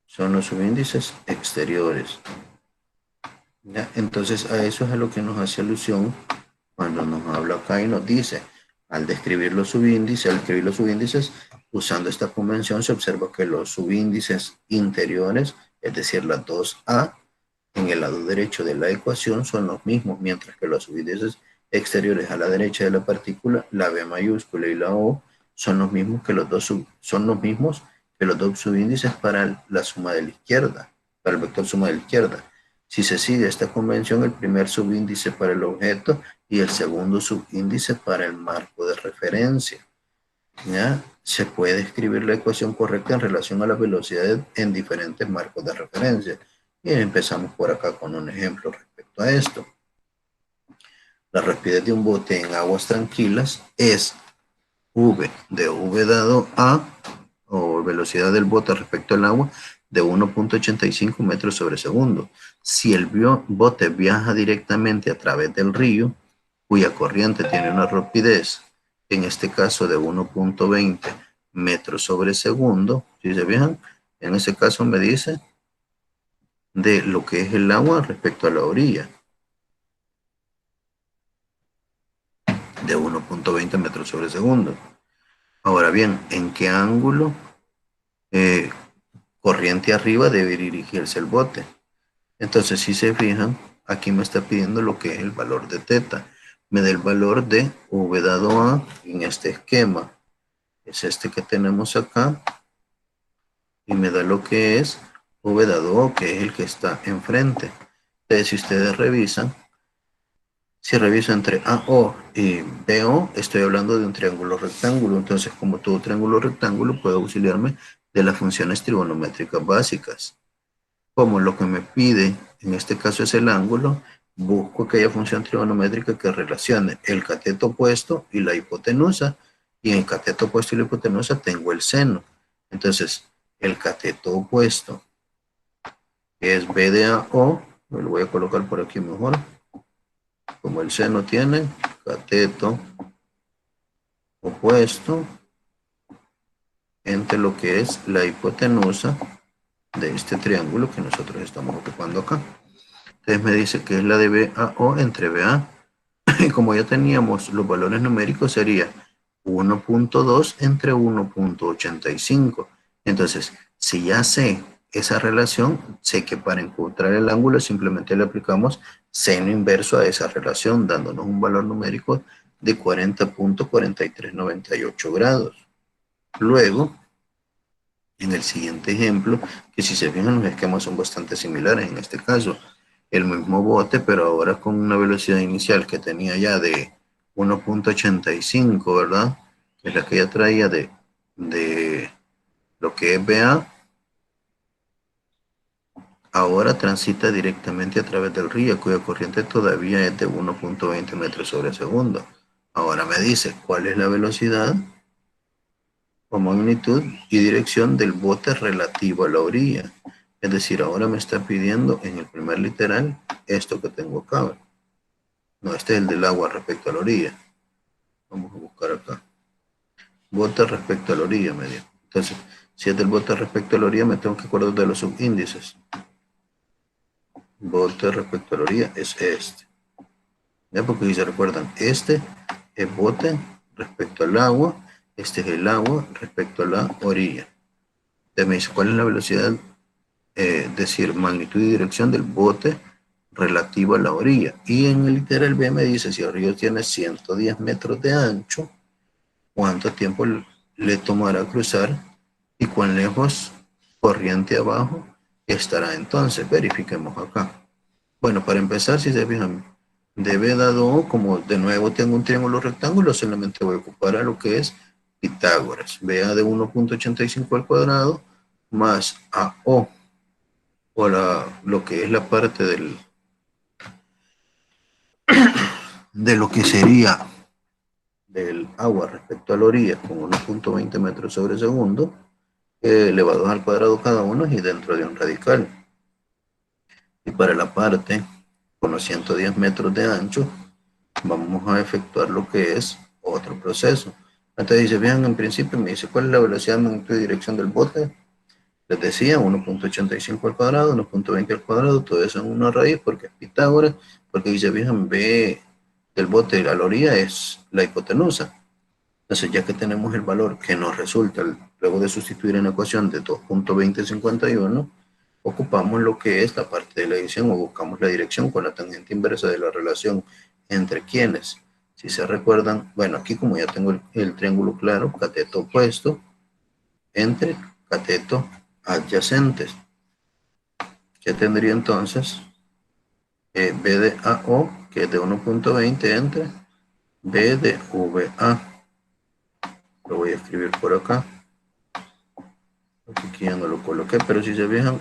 son los subíndices exteriores, ¿ya? Entonces a eso es a lo que nos hace alusión cuando nos habla acá y nos dice, al escribir los subíndices, usando esta convención se observa que los subíndices interiores, es decir, las dos A, en el lado derecho de la ecuación son los mismos, mientras que los subíndices exteriores a la derecha de la partícula, la B mayúscula y la O, son los mismos que los dos subíndices para la suma de la izquierda, para el vector suma de la izquierda. Si se sigue esta convención, el primer subíndice para el objeto y el segundo subíndice para el marco de referencia, ¿ya? Se puede escribir la ecuación correcta en relación a la velocidad en diferentes marcos de referencia. Y empezamos por acá con un ejemplo respecto a esto. La rapidez de un bote en aguas tranquilas es V de V dado A, o velocidad del bote respecto al agua, de 1.85 metros sobre segundo. Si el bote viaja directamente a través del río, cuya corriente tiene una rapidez, en este caso de 1.20 metros sobre segundo, si se fijan, en ese caso me dice de lo que es el agua respecto a la orilla, de 1.20 metros sobre segundo. Ahora bien, ¿en qué ángulo corriente arriba debe dirigirse el bote? Entonces, si se fijan, aquí me está pidiendo lo que es el valor de teta. Me da el valor de V dado A en este esquema. Es este que tenemos acá. Y me da lo que es V dado O, que es el que está enfrente. Entonces, si ustedes revisan, si reviso entre AO y BO, estoy hablando de un triángulo rectángulo. Entonces, como todo triángulo rectángulo, puedo auxiliarme de las funciones trigonométricas básicas. Como lo que me pide, en este caso es el ángulo, busco aquella función trigonométrica que relacione el cateto opuesto y la hipotenusa. Y en el cateto opuesto y la hipotenusa tengo el seno. Entonces, el cateto opuesto, que es B de AO, me lo voy a colocar por aquí mejor. Como el seno tiene cateto opuesto entre lo que es la hipotenusa de este triángulo que nosotros estamos ocupando acá. Entonces me dice que es la de BAO entre BA. Y como ya teníamos los valores numéricos, sería 1.2 entre 1.85. Entonces, si ya sé esa relación, sé que para encontrar el ángulo simplemente le aplicamos seno inverso a esa relación, dándonos un valor numérico de 40.4398 grados. Luego, en el siguiente ejemplo, que si se fijan los esquemas son bastante similares en este caso, el mismo bote, pero ahora con una velocidad inicial que tenía ya de 1.85, ¿verdad? Que es la que ya traía de lo que es BA, ahora transita directamente a través del río, cuya corriente todavía es de 1.20 metros sobre segundo. Ahora me dice cuál es la velocidad o magnitud y dirección del bote relativo a la orilla. Es decir, ahora me está pidiendo en el primer literal esto que tengo acá. No, este es el del agua respecto a la orilla. Vamos a buscar acá. Bote respecto a la orilla, me dio. Entonces, si es del bote respecto a la orilla, me tengo que acordar de los subíndices. Bote respecto a la orilla es este. ¿Ya? Porque si se recuerdan, este es bote respecto al agua, este es el agua respecto a la orilla. Entonces me dice, ¿cuál es la velocidad? Decir, magnitud y dirección del bote relativo a la orilla. Y en el literal B me dice, si el río tiene 110 metros de ancho, ¿cuánto tiempo le tomará cruzar y cuán lejos corriente abajo estará entonces? Verifiquemos acá. Bueno, para empezar, si se fijan, de B dado O, como de nuevo tengo un triángulo rectángulo, solamente voy a ocupar a lo que es Pitágoras. BA de 1.85 al cuadrado más AO, o lo que es la parte de lo que sería del agua respecto a la orilla con 1.20 metros sobre segundo, elevados al cuadrado cada uno y dentro de un radical. Y para la parte con los 110 metros de ancho, vamos a efectuar lo que es otro proceso. Entonces dice, vean, en principio me dice, ¿cuál es la velocidad, magnitud y dirección del bote? Les decía, 1.85 al cuadrado, 1.20 al cuadrado, todo eso en una raíz porque es Pitágoras, porque dice, vean, B del bote a la orilla es la hipotenusa. Entonces, ya que tenemos el valor que nos resulta luego de sustituir en la ecuación de 2.2051, ocupamos lo que es la parte de la dirección o buscamos la dirección con la tangente inversa de la relación entre quienes. Si se recuerdan, bueno, aquí como ya tengo el triángulo claro, cateto opuesto entre cateto adyacentes. ¿Qué tendría entonces? B de AO, que es de 1.20 entre B de VA. Lo voy a escribir por acá. Aquí ya no lo coloqué, pero si se fijan,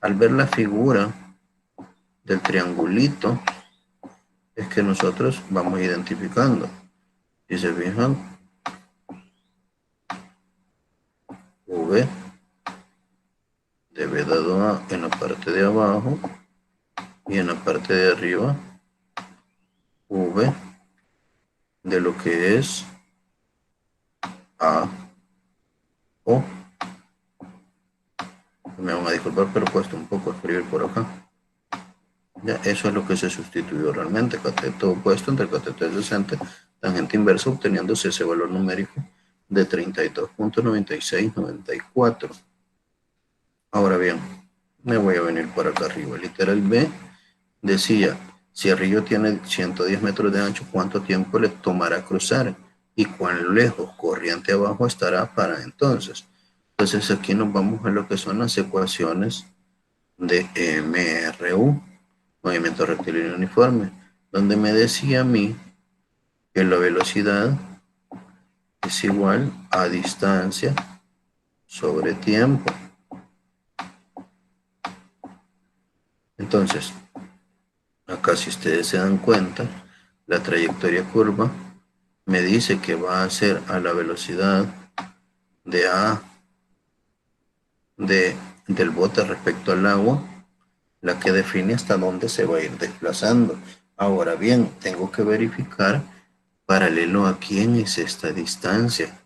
al ver la figura del triangulito, es que nosotros vamos identificando. Si se fijan, V de B dado A en la parte de abajo y en la parte de arriba, V de lo que es A O. Me van a disculpar, pero cuesta un poco escribir por acá. Ya, eso es lo que se sustituyó realmente, cateto opuesto entre cateto adyacente, tangente inversa, obteniéndose ese valor numérico de 32.9694. Ahora bien, me voy a venir por acá arriba. Literal B decía, si el río tiene 110 metros de ancho, ¿cuánto tiempo le tomará cruzar? Y cuán lejos corriente abajo estará para entonces. Entonces aquí nos vamos a lo que son las ecuaciones de MRU, movimiento rectilíneo uniforme, donde me decía a mí que la velocidad es igual a distancia sobre tiempo. Entonces, acá si ustedes se dan cuenta, la trayectoria curva me dice que va a ser a la velocidad de A del bote respecto al agua, la que define hasta dónde se va a ir desplazando. Ahora bien, tengo que verificar paralelo a quién es esta distancia.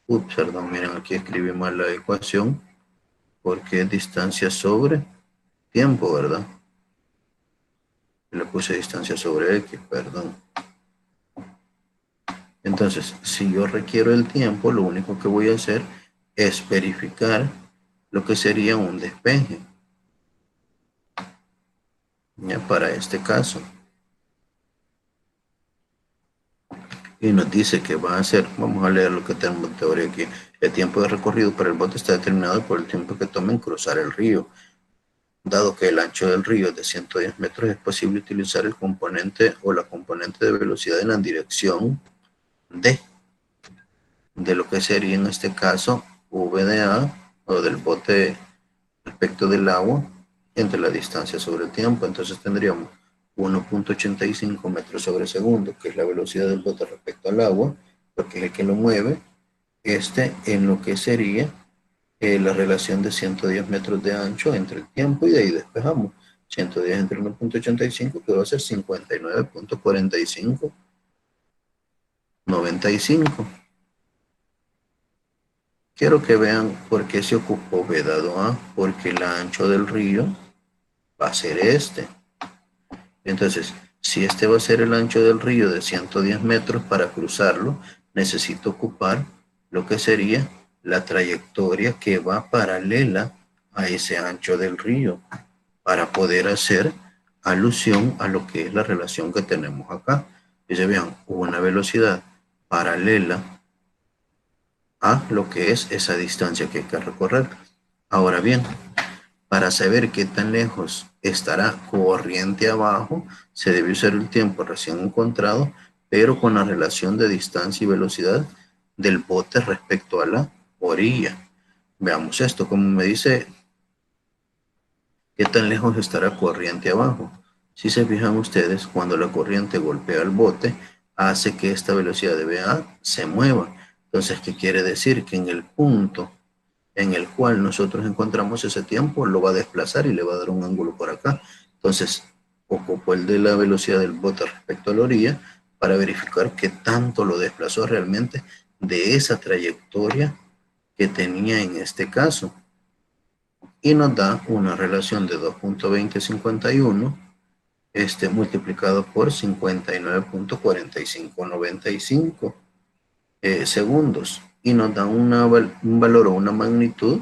Ups, perdón, miren, aquí escribí mal la ecuación porque es distancia sobre tiempo, ¿verdad? Le puse distancia sobre X, perdón. Entonces, si yo requiero el tiempo, lo único que voy a hacer es verificar lo que sería un despeje. Ya para este caso. Y nos dice que va a ser, vamos a leer lo que tenemos en teoría aquí. El tiempo de recorrido para el bote está determinado por el tiempo que toma en cruzar el río. Dado que el ancho del río es de 110 metros, es posible utilizar el componente o la componente de velocidad en la dirección de lo que sería en este caso V de A o del bote respecto del agua entre la distancia sobre el tiempo. Entonces tendríamos 1.85 metros sobre segundo, que es la velocidad del bote respecto al agua, porque es el que lo mueve, en lo que sería la relación de 110 metros de ancho entre el tiempo y de ahí despejamos. 110 entre 1.85 que va a ser 59.4595. Quiero que vean por qué se ocupó B dado A, porque el ancho del río va a ser este. Entonces, si este va a ser el ancho del río de 110 metros, para cruzarlo necesito ocupar lo que sería la trayectoria que va paralela a ese ancho del río para poder hacer alusión a lo que es la relación que tenemos acá. Dice, vean, una velocidad paralela a lo que es esa distancia que hay que recorrer. Ahora bien, para saber qué tan lejos estará corriente abajo, se debe usar el tiempo recién encontrado, pero con la relación de distancia y velocidad del bote respecto a la orilla. Veamos esto, como me dice, qué tan lejos estará corriente abajo. Si se fijan ustedes, cuando la corriente golpea el bote, hace que esta velocidad de VA se mueva. Entonces, ¿qué quiere decir? Que en el punto en el cual nosotros encontramos ese tiempo, lo va a desplazar y le va a dar un ángulo por acá. Entonces, ocupo el de la velocidad del bote respecto a la orilla para verificar qué tanto lo desplazó realmente de esa trayectoria que tenía en este caso. Y nos da una relación de 2.2051 multiplicado por 59.4595 segundos y nos da un valor o una magnitud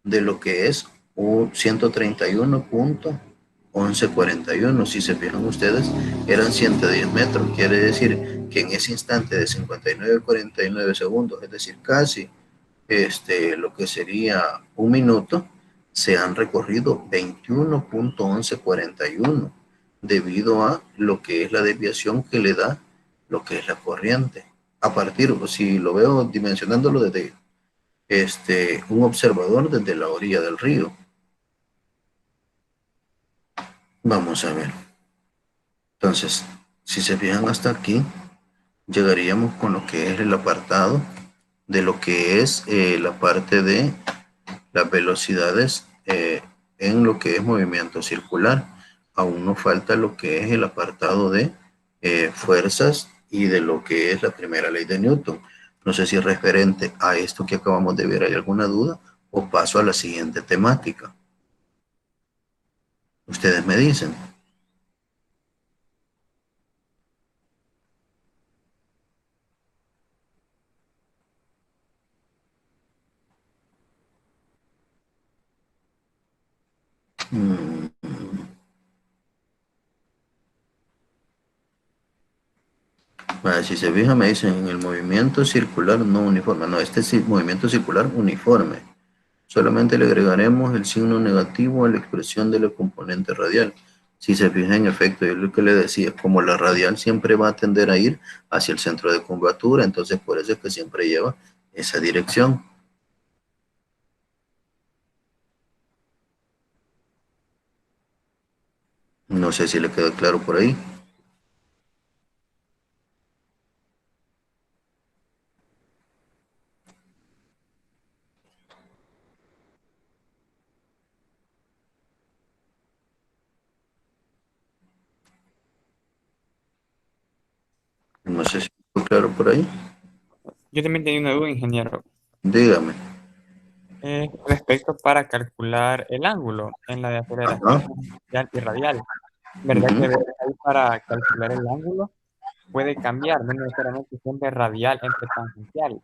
de lo que es un 131.1141. Si se fijan ustedes, eran 110 metros. Quiere decir que en ese instante de 59.49 segundos, es decir, casi lo que sería un minuto, se han recorrido 21.1141 debido a lo que es la desviación que le da lo que es la corriente. A partir, si lo veo dimensionándolo desde un observador desde la orilla del río. Vamos a ver. Entonces, si se fijan hasta aquí, llegaríamos con lo que es el apartado de lo que es la parte de las velocidades en lo que es movimiento circular. Aún nos falta lo que es el apartado de fuerzas y de lo que es la primera ley de Newton. No sé si referente a esto que acabamos de ver hay alguna duda o paso a la siguiente temática. Ustedes me dicen. Mm, si se fija, me dicen en el movimiento circular no uniforme. No, este es movimiento circular uniforme. Solamente le agregaremos el signo negativo a la expresión de la componente radial. Si se fija, en efecto, yo lo que le decía, como la radial siempre va a tender a ir hacia el centro de curvatura, entonces por eso es que siempre lleva esa dirección. No sé si le quedó claro por ahí. No sé si quedó claro por ahí. Yo también tenía una duda, ingeniero. Dígame. Respecto para calcular el ángulo en la de Ajá. aceleración tangential y radial. ¿Verdad que Ujú. ahí para calcular el ángulo puede cambiar? No necesariamente siempre radial entre tangential.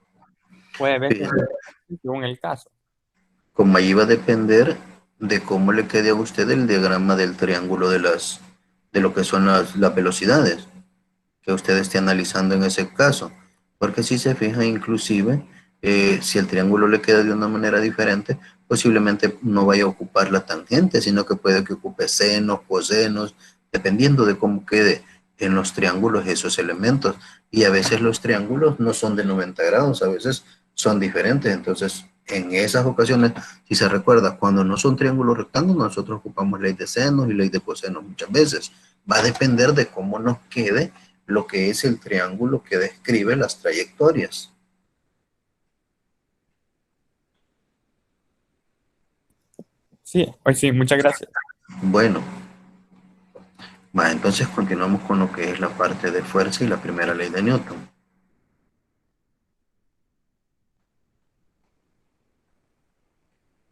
Puede Sí. veces según el caso. Como ahí va a depender de cómo le quede a usted el diagrama del triángulo de lo que son las velocidades que usted esté analizando en ese caso. Porque si se fija, inclusive, si el triángulo le queda de una manera diferente, posiblemente no vaya a ocupar la tangente, sino que puede que ocupe senos, cosenos, dependiendo de cómo quede en los triángulos esos elementos. Y a veces los triángulos no son de 90 grados, a veces son diferentes. Entonces, en esas ocasiones, si se recuerda, cuando no son triángulos rectángulos, nosotros ocupamos ley de senos y ley de cosenos muchas veces. Va a depender de cómo nos quede lo que es el triángulo que describe las trayectorias. Sí, hoy sí, muchas gracias. Bueno, entonces continuamos con lo que es la parte de fuerza y la primera ley de Newton.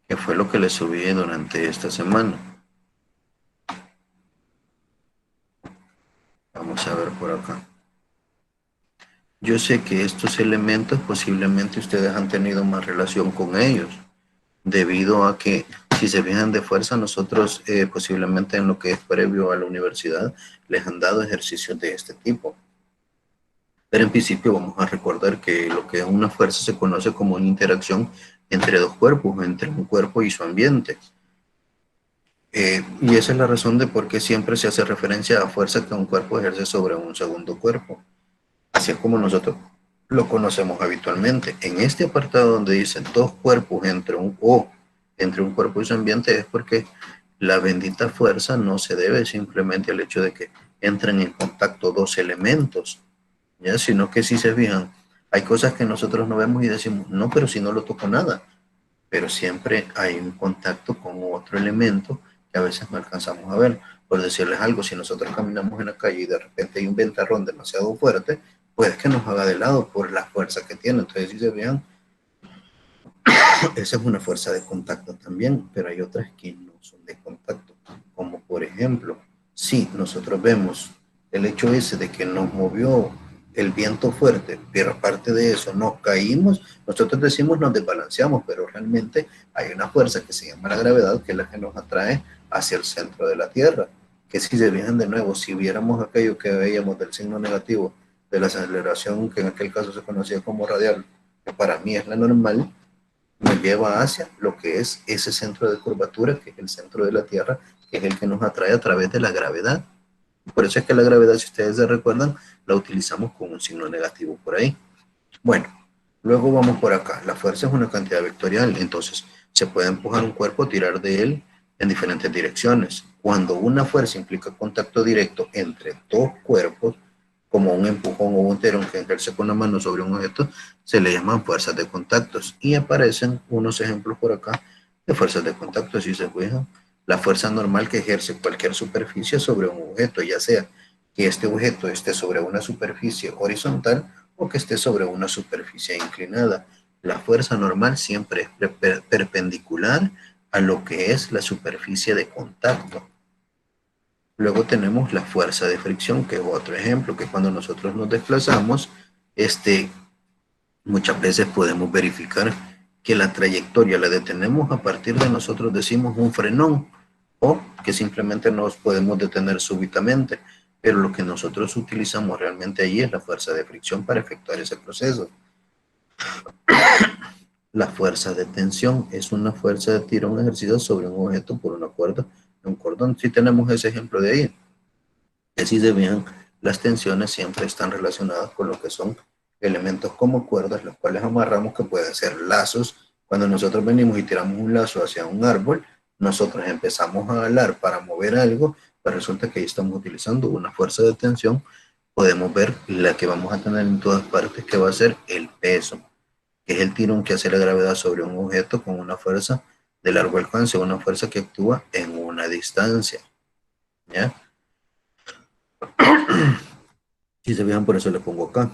Que fue lo que le subí durante esta semana. Vamos a ver por acá. Yo sé que estos elementos posiblemente ustedes han tenido más relación con ellos, debido a que si se fijan de fuerza, nosotros posiblemente en lo que es previo a la universidad les han dado ejercicios de este tipo. Pero en principio vamos a recordar que lo que es una fuerza se conoce como una interacción entre dos cuerpos, entre un cuerpo y su ambiente. Y esa es la razón de por qué siempre se hace referencia a fuerza que un cuerpo ejerce sobre un segundo cuerpo. Así es como nosotros lo conocemos habitualmente. En este apartado donde dice dos cuerpos entre un cuerpo y su ambiente es porque la bendita fuerza no se debe simplemente al hecho de que entren en contacto dos elementos, ¿ya? Sino que si se fijan, hay cosas que nosotros no vemos y decimos, no, pero si no lo toco nada, pero siempre hay un contacto con otro elemento que a veces no alcanzamos a ver. Por decirles algo, si nosotros caminamos en la calle y de repente hay un ventarrón demasiado fuerte, puede que nos haga de lado por la fuerza que tiene. Entonces, si se vean, esa es una fuerza de contacto también, pero hay otras que no son de contacto. Como por ejemplo, si nosotros vemos el hecho ese de que nos movió el viento fuerte, pero aparte de eso nos caímos, nosotros decimos nos desbalanceamos, pero realmente hay una fuerza que se llama la gravedad, que es la que nos atrae hacia el centro de la Tierra. Que si se fijan de nuevo, si viéramos aquello que veíamos del signo negativo de la aceleración, que en aquel caso se conocía como radial, que para mí es la normal, nos lleva hacia lo que es ese centro de curvatura, que es el centro de la Tierra, que es el que nos atrae a través de la gravedad. Por eso es que la gravedad, si ustedes se recuerdan, la utilizamos con un signo negativo por ahí. Bueno, luego vamos por acá. La fuerza es una cantidad vectorial, entonces se puede empujar un cuerpo, tirar de él en diferentes direcciones. Cuando una fuerza implica contacto directo entre dos cuerpos, como un empujón o un tirón que ejerce con la mano sobre un objeto, se le llaman fuerzas de contactos. Y aparecen unos ejemplos por acá de fuerzas de contacto, si se fijan. La fuerza normal que ejerce cualquier superficie sobre un objeto, ya sea que este objeto esté sobre una superficie horizontal o que esté sobre una superficie inclinada. La fuerza normal siempre es perpendicular a lo que es la superficie de contacto. Luego tenemos la fuerza de fricción, que es otro ejemplo, que cuando nosotros nos desplazamos, muchas veces podemos verificar que la trayectoria la detenemos a partir de nosotros decimos un frenón o que simplemente nos podemos detener súbitamente, pero lo que nosotros utilizamos realmente ahí es la fuerza de fricción para efectuar ese proceso. La fuerza de tensión es una fuerza de tirón ejercida sobre un objeto por una cuerda, un cordón. Si tenemos ese ejemplo de ahí. Así se vean, las tensiones siempre están relacionadas con lo que son elementos como cuerdas, los cuales amarramos, que pueden ser lazos. Cuando nosotros venimos y tiramos un lazo hacia un árbol, nosotros empezamos a alar para mover algo, pero resulta que ahí estamos utilizando una fuerza de tensión. Podemos ver la que vamos a tener en todas partes, que va a ser el peso, que es el tirón que hace la gravedad sobre un objeto con una fuerza de largo alcance, una fuerza que actúa en una distancia, ¿ya? Si se fijan, por eso le pongo acá.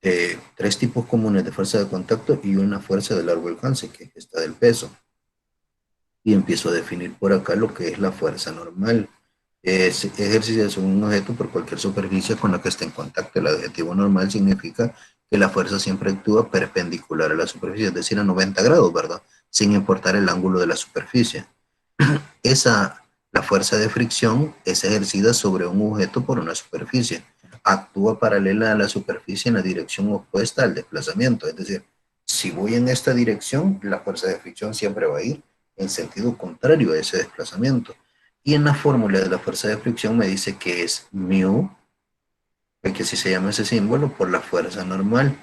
Tres tipos comunes de fuerza de contacto y una fuerza de largo alcance, que es esta del peso. Y empiezo a definir por acá lo que es la fuerza normal. Es ejercicio sobre un objeto por cualquier superficie con la que esté en contacto. El adjetivo normal significa que la fuerza siempre actúa perpendicular a la superficie, es decir, a 90 grados, ¿verdad? Sin importar el ángulo de la superficie. La fuerza de fricción es ejercida sobre un objeto por una superficie. Actúa paralela a la superficie en la dirección opuesta al desplazamiento, es decir, si voy en esta dirección, la fuerza de fricción siempre va a ir en sentido contrario a ese desplazamiento. Y en la fórmula de la fuerza de fricción me dice que es mu, que así se llama ese símbolo, por la fuerza normal.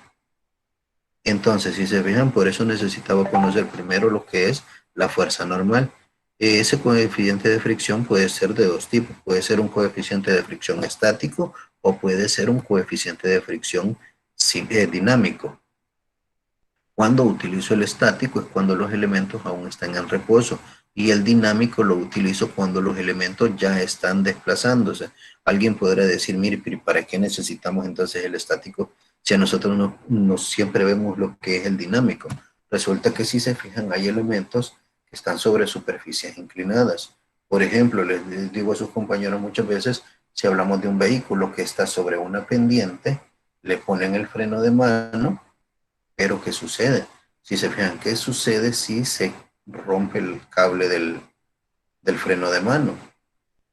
Entonces, si se fijan, por eso necesitaba conocer primero lo que es la fuerza normal. Ese coeficiente de fricción puede ser de dos tipos. Puede ser un coeficiente de fricción estático o puede ser un coeficiente de fricción dinámico. Cuando utilizo el estático es cuando los elementos aún están en reposo y el dinámico lo utilizo cuando los elementos ya están desplazándose. Alguien podrá decir, mire, pero ¿para qué necesitamos entonces el estático si a nosotros no siempre vemos lo que es el dinámico? Resulta que si se fijan hay elementos que están sobre superficies inclinadas. Por ejemplo, les digo a sus compañeros muchas veces, si hablamos de un vehículo que está sobre una pendiente, le ponen el freno de mano. Pero ¿qué sucede? Si se fijan, ¿qué sucede si se rompe el cable del freno de mano?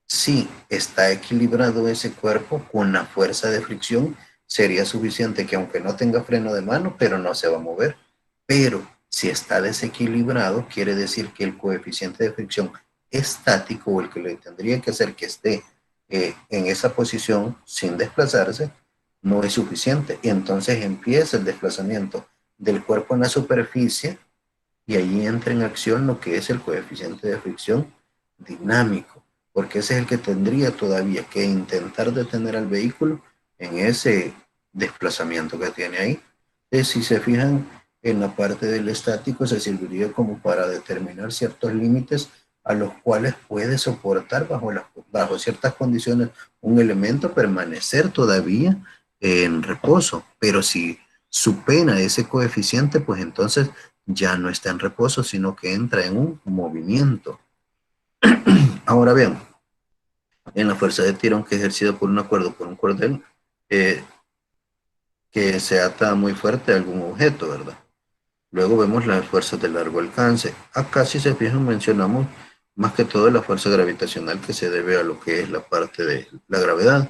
Si está equilibrado ese cuerpo con la fuerza de fricción, sería suficiente que aunque no tenga freno de mano, pero no se va a mover. Pero si está desequilibrado, quiere decir que el coeficiente de fricción estático, o el que le tendría que hacer que esté en esa posición sin desplazarse, no es suficiente. Y entonces empieza el desplazamiento del cuerpo en la superficie y ahí entra en acción lo que es el coeficiente de fricción dinámico, porque ese es el que tendría todavía que intentar detener al vehículo en ese desplazamiento que tiene ahí. Entonces, si se fijan en la parte del estático, se serviría como para determinar ciertos límites a los cuales puede soportar bajo ciertas condiciones un elemento permanecer todavía en reposo, pero si supera ese coeficiente, pues entonces ya no está en reposo, sino que entra en un movimiento. Ahora bien, en la fuerza de tirón que es ejercida por un acuerdo, por un cordel, que se ata muy fuerte a algún objeto, ¿verdad? Luego vemos las fuerzas de largo alcance. Acá, si se fijan, mencionamos más que todo la fuerza gravitacional que se debe a lo que es la parte de la gravedad.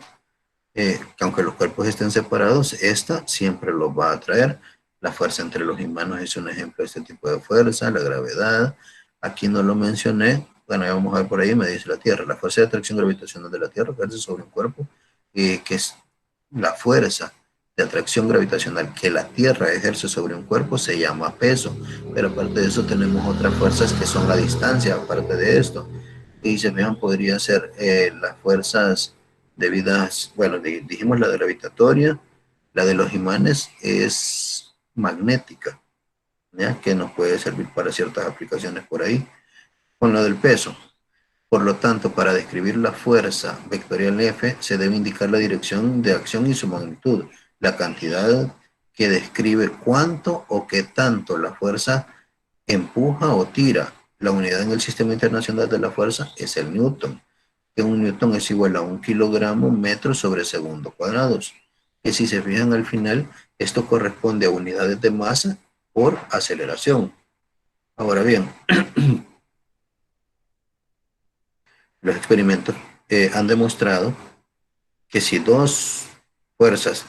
Que aunque los cuerpos estén separados, esta siempre los va a atraer. La fuerza entre los imanes es un ejemplo de este tipo de fuerza, la gravedad. Aquí no lo mencioné, bueno, ya vamos a ver por ahí, me dice la Tierra. La fuerza de atracción gravitacional de la Tierra ejerce sobre un cuerpo, que es la fuerza de atracción gravitacional que la Tierra ejerce sobre un cuerpo, se llama peso. Pero aparte de eso tenemos otras fuerzas que son la distancia, aparte de esto. Y se vean, podría ser las fuerzas debidas, bueno, dijimos la de gravitatoria, la de los imanes es magnética, ¿ya? Que nos puede servir para ciertas aplicaciones por ahí, con lo del peso. Por lo tanto, para describir la fuerza vectorial F, se debe indicar la dirección de acción y su magnitud, la cantidad que describe cuánto o qué tanto la fuerza empuja o tira. La unidad en el Sistema Internacional de la Fuerza es el newton, que un newton es igual a 1 kilogramo metro sobre segundo cuadrados. Que si se fijan al final, esto corresponde a unidades de masa por aceleración. Ahora bien, los experimentos han demostrado que si dos fuerzas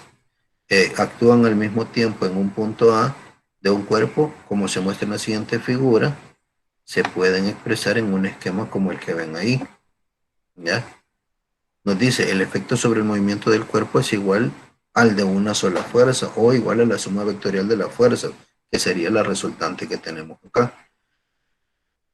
actúan al mismo tiempo en un punto A de un cuerpo, como se muestra en la siguiente figura, se pueden expresar en un esquema como el que ven ahí. ¿Ya? Nos dice, el efecto sobre el movimiento del cuerpo es igual al de una sola fuerza o igual a la suma vectorial de la fuerza, que sería la resultante que tenemos acá.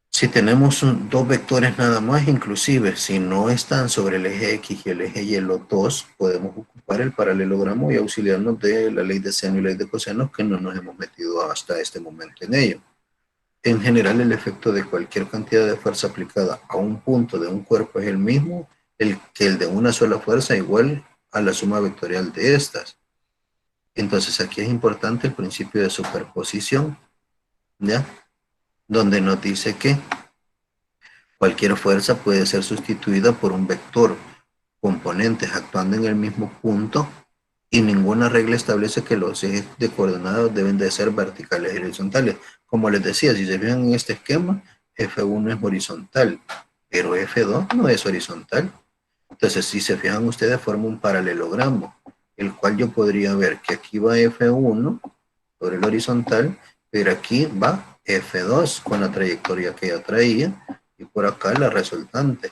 Si tenemos dos vectores nada más, inclusive si no están sobre el eje X y el eje Y los dos, podemos ocupar el paralelogramo y auxiliarnos de la ley de seno y ley de coseno, que no nos hemos metido hasta este momento en ello. En general, el efecto de cualquier cantidad de fuerza aplicada a un punto de un cuerpo es el mismo que el de una sola fuerza, igual a la suma vectorial de estas. Entonces, aquí es importante el principio de superposición, ¿ya? Donde nos dice que cualquier fuerza puede ser sustituida por un vector, componentes actuando en el mismo punto, y ninguna regla establece que los ejes de coordenadas deben de ser verticales y horizontales. Como les decía, si se fijan en este esquema, F1 es horizontal, pero F2 no es horizontal. Entonces, si se fijan ustedes, forma un paralelogramo, el cual yo podría ver que aquí va F1 sobre el horizontal pero aquí va F2 con la trayectoria que ya traía y por acá la resultante.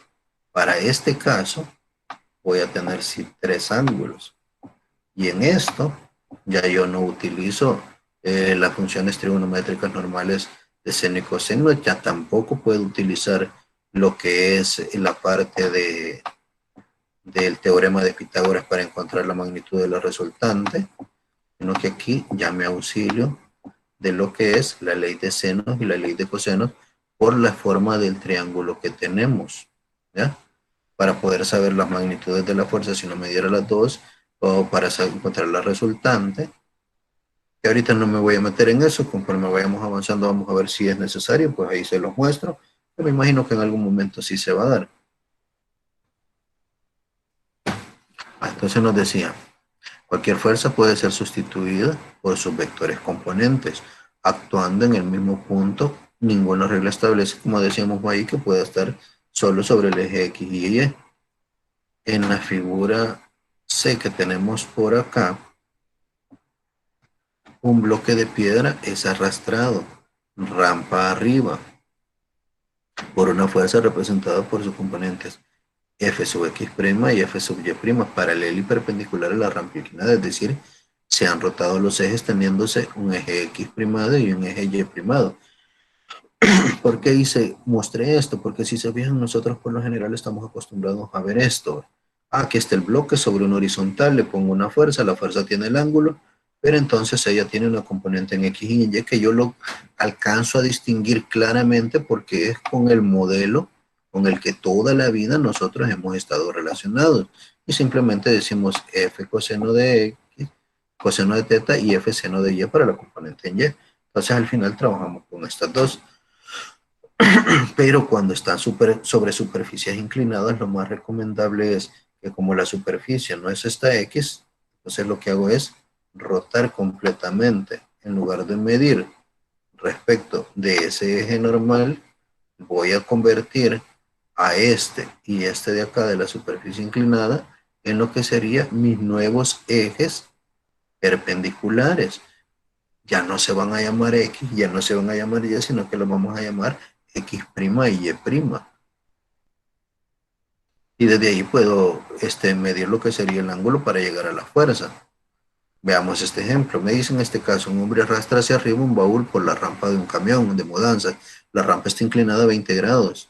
Para este caso voy a tener sí, 3 ángulos. Y en esto ya yo no utilizo las funciones trigonométricas normales de seno y coseno, ya tampoco puedo utilizar lo que es la parte del teorema de Pitágoras para encontrar la magnitud de la resultante, sino que aquí ya me auxilio de lo que es la ley de senos y la ley de cosenos por la forma del triángulo que tenemos, ¿ya? Para poder saber las magnitudes de la fuerza si no me diera las dos, o para encontrar la resultante. Que ahorita no me voy a meter en eso, conforme vayamos avanzando vamos a ver si es necesario, pues ahí se los muestro. Yo me imagino que en algún momento sí se va a dar. Entonces nos decía, cualquier fuerza puede ser sustituida por sus vectores componentes, actuando en el mismo punto. Ninguna regla establece, como decíamos ahí, que pueda estar solo sobre el eje X y Y. En la figura C que tenemos por acá, un bloque de piedra es arrastrado rampa arriba por una fuerza representada por sus componentes F sub X' y F sub Y', paralela y perpendicular a la rampa inclinada, es decir, se han rotado los ejes teniéndose un eje X' y un eje Y'. ¿Por qué mostré esto? Porque si se fijan, nosotros por lo general estamos acostumbrados a ver esto. Aquí está el bloque sobre un horizontal, le pongo una fuerza, la fuerza tiene el ángulo, pero entonces ella tiene una componente en X y en Y que yo lo alcanzo a distinguir claramente porque es con el modelo con el que toda la vida nosotros hemos estado relacionados. Y simplemente decimos F coseno de X, coseno de teta y F seno de Y para la componente en Y. Entonces al final trabajamos con estas dos. Pero cuando están sobre superficies inclinadas, lo más recomendable es que como la superficie no es esta X, entonces lo que hago es rotar completamente. En lugar de medir respecto de ese eje normal, voy a convertir a este y este de acá de la superficie inclinada en lo que serían mis nuevos ejes perpendiculares. Ya no se van a llamar X, ya no se van a llamar Y, sino que los vamos a llamar X' y Y'. Y desde ahí puedo medir lo que sería el ángulo para llegar a la fuerza. Veamos este ejemplo. Me dice en este caso, un hombre arrastra hacia arriba un baúl por la rampa de un camión de mudanza. La rampa está inclinada a 20 grados.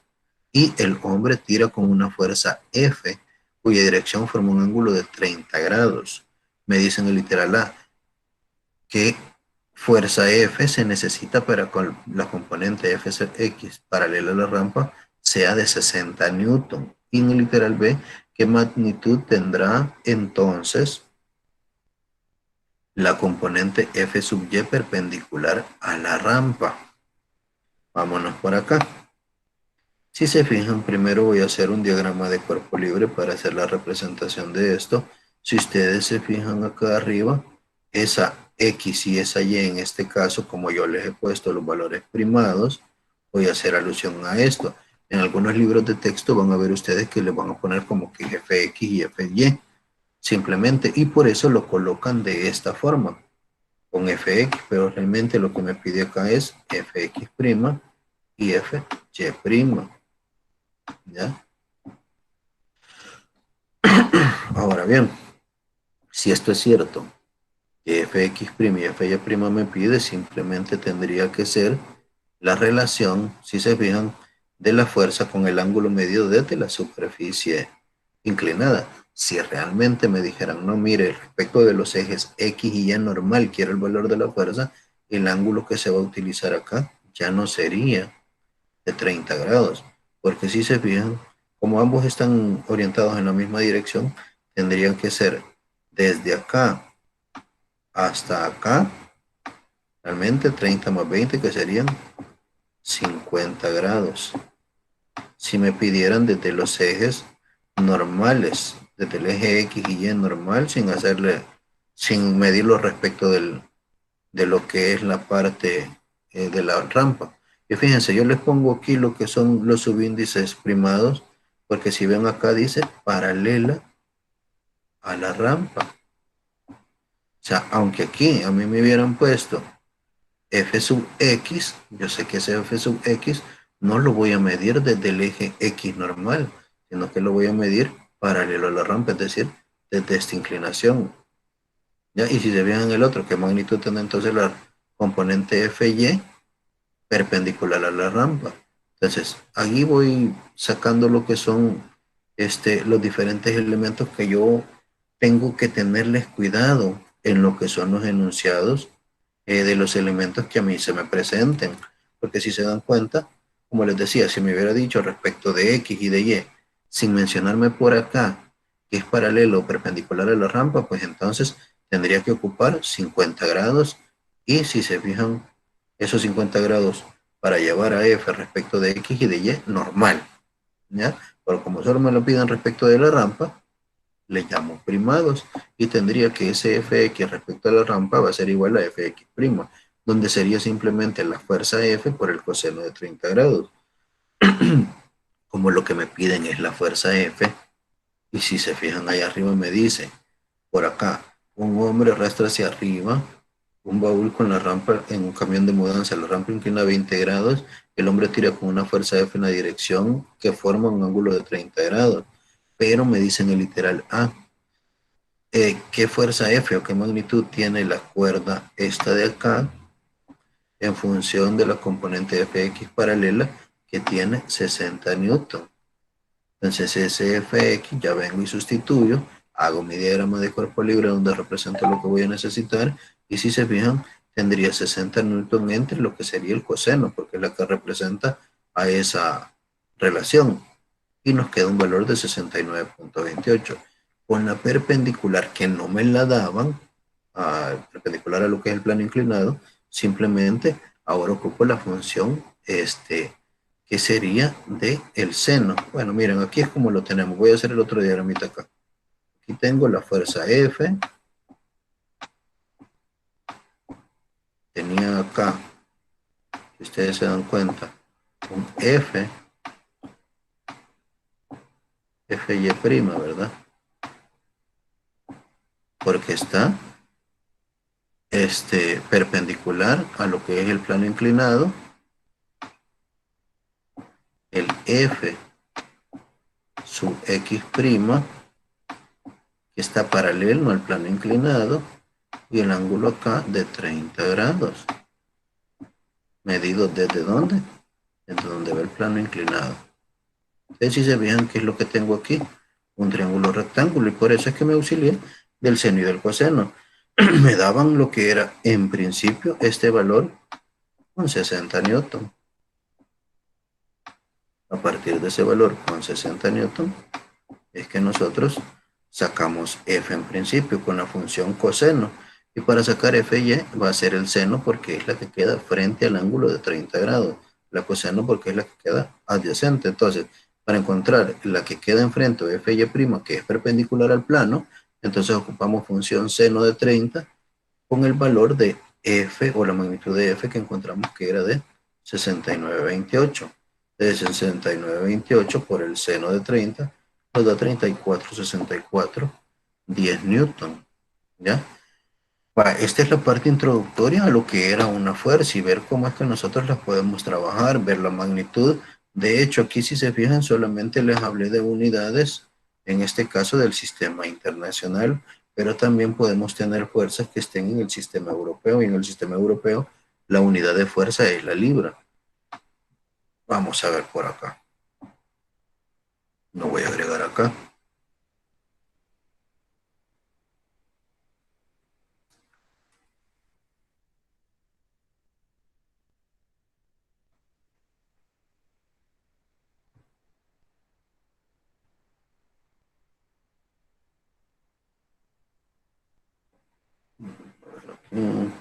Y el hombre tira con una fuerza F, cuya dirección forma un ángulo de 30 grados. Me dice en el literal A, que fuerza F se necesita para que la componente Fx paralela a la rampa sea de 60 newton. Y en el literal B, ¿qué magnitud tendrá entonces la componente F sub Y perpendicular a la rampa? Vámonos por acá. Si se fijan, primero voy a hacer un diagrama de cuerpo libre para hacer la representación de esto. Si ustedes se fijan acá arriba, esa X y esa Y en este caso, como yo les he puesto los valores primados, voy a hacer alusión a esto. En algunos libros de texto van a ver ustedes que les van a poner como que Fx y Fy, simplemente, y por eso lo colocan de esta forma, con Fx, pero realmente lo que me pide acá es Fx' y Fy'. ¿Ya? Ahora bien, si esto es cierto, que Fx' y Fy' me pide, simplemente tendría que ser la relación, si se fijan, de la fuerza con el ángulo medio desde la superficie inclinada. Si realmente me dijeran, no, mire, respecto de los ejes X y Y normal, quiero el valor de la fuerza, el ángulo que se va a utilizar acá ya no sería de 30 grados, porque si se fijan, como ambos están orientados en la misma dirección, tendrían que ser desde acá hasta acá, realmente 30 más 20, que serían 50 grados. Si me pidieran desde los ejes normales, desde el eje X y Y normal, sin medirlo respecto de lo que es la parte de la rampa. Y fíjense, yo les pongo aquí lo que son los subíndices primados, porque si ven acá dice paralela a la rampa. O sea, aunque aquí a mí me hubieran puesto F sub X, yo sé que ese F sub X no lo voy a medir desde el eje X normal, sino que lo voy a medir paralelo a la rampa, es decir, desde esta inclinación. ¿Ya? Y si se fijan en el otro, ¿qué magnitud tiene entonces la componente FY? Perpendicular a la rampa. Entonces, aquí voy sacando lo que son los diferentes elementos que yo tengo que tenerles cuidado en lo que son los enunciados de los elementos que a mí se me presenten. Porque si se dan cuenta, como les decía, si me hubiera dicho respecto de X y de Y, sin mencionarme por acá que es paralelo o perpendicular a la rampa, pues entonces tendría que ocupar 50 grados y si se fijan, esos 50 grados para llevar a F respecto de X y de Y, normal, ¿ya? Pero como solo me lo piden respecto de la rampa, le llamo primados y tendría que ese Fx respecto a la rampa va a ser igual a Fx prima, donde sería simplemente la fuerza F por el coseno de 30 grados. Como lo que me piden es la fuerza F, y si se fijan ahí arriba me dice, por acá, un hombre arrastra hacia arriba un baúl con la rampa en un camión de mudanza, la rampa inclina 20 grados, el hombre tira con una fuerza F en la dirección que forma un ángulo de 30 grados, pero me dicen el literal A, ¿qué fuerza F o qué magnitud tiene la cuerda esta de acá en función de la componente Fx paralela que tiene 60 newton? Entonces ese Fx ya vengo y sustituyo, hago mi diagrama de cuerpo libre donde represento lo que voy a necesitar y si se fijan tendría 60 newton entre lo que sería el coseno porque es la que representa a esa relación y nos queda un valor de 69.28. Con la perpendicular que no me la daban, perpendicular a lo que es el plano inclinado, simplemente ahora ocupo la función que sería de el seno. Bueno, miren, aquí es como lo tenemos. Voy a hacer el otro diagramita acá. Aquí tengo la fuerza F. Tenía acá, si ustedes se dan cuenta, un F, Fy', ¿verdad? Porque está perpendicular a lo que es el plano inclinado, el F sub X', que está paralelo al plano inclinado, y el ángulo acá de 30 grados. ¿Medido desde dónde? Desde donde va el plano inclinado. Entonces, si se fijan, ¿qué es lo que tengo aquí? Un triángulo rectángulo, y por eso es que me auxilié del seno y del coseno. Me daban lo que era, en principio, este valor con 60 newton. A partir de ese valor con 60 newton, es que nosotros sacamos f en principio con la función coseno. Y para sacar fy va a ser el seno porque es la que queda frente al ángulo de 30 grados. La coseno porque es la que queda adyacente. Entonces, para encontrar la que queda enfrente o fy', que es perpendicular al plano, entonces ocupamos función seno de 30 con el valor de f o la magnitud de f que encontramos que era de 69,28. De 69,28 por el seno de 30 nos da 34,64, 10 newton. ¿Ya? Esta es la parte introductoria a lo que era una fuerza y ver cómo es que nosotros las podemos trabajar, ver la magnitud. De hecho, aquí si se fijan, solamente les hablé de unidades, en este caso del sistema internacional, pero también podemos tener fuerzas que estén en el sistema europeo y en el sistema europeo la unidad de fuerza es la libra. Vamos a ver por acá. Lo voy a agregar acá. Mm,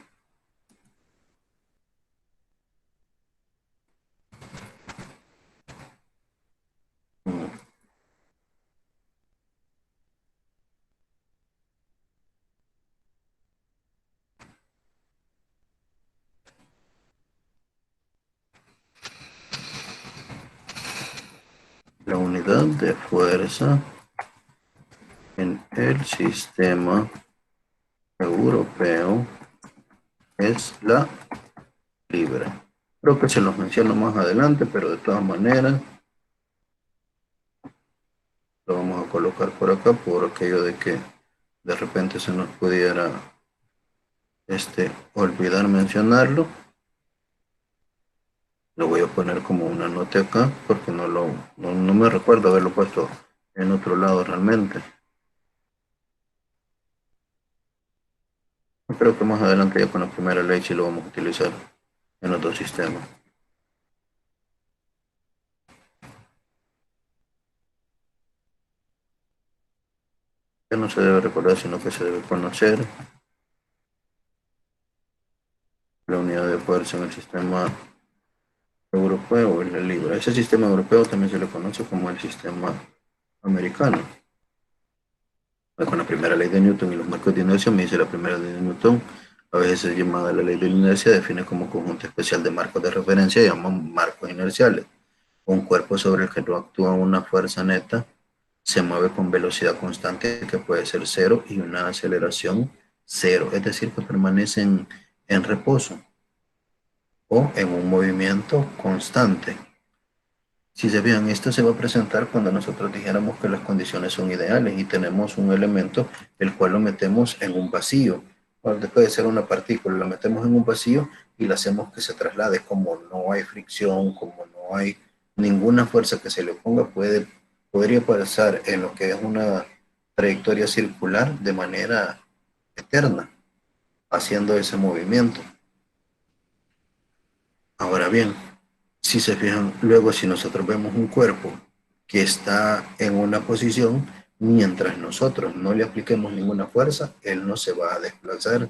mm. La unidad de fuerza en el sistema europeo es la libra. Creo que se los menciono más adelante, pero de todas maneras lo vamos a colocar por acá por aquello de que de repente se nos pudiera olvidar mencionarlo. Lo voy a poner como una nota acá porque no me recuerdo haberlo puesto en otro lado realmente. Creo que más adelante ya con la primera ley sí lo vamos a utilizar en otro sistema. Que no se debe recordar, sino que se debe conocer la unidad de fuerza en el sistema europeo es la libra. Ese sistema europeo también se le conoce como el sistema americano. Con la primera ley de Newton y los marcos de inercia, me dice la primera ley de Newton, a veces es llamada la ley de la inercia, define como conjunto especial de marcos de referencia, llaman marcos inerciales. Un cuerpo sobre el que no actúa una fuerza neta se mueve con velocidad constante, que puede ser cero, y una aceleración cero, es decir, que permanece en reposo o en un movimiento constante. Si se fijan, esto se va a presentar cuando nosotros dijéramos que las condiciones son ideales y tenemos un elemento el cual lo metemos en un vacío. Bueno, puede ser una partícula, la metemos en un vacío y la hacemos que se traslade. Como no hay fricción, como no hay ninguna fuerza que se le oponga, podría pasar en lo que es una trayectoria circular de manera eterna, haciendo ese movimiento. Ahora bien, si se fijan, luego si nosotros vemos un cuerpo que está en una posición, mientras nosotros no le apliquemos ninguna fuerza, él no se va a desplazar,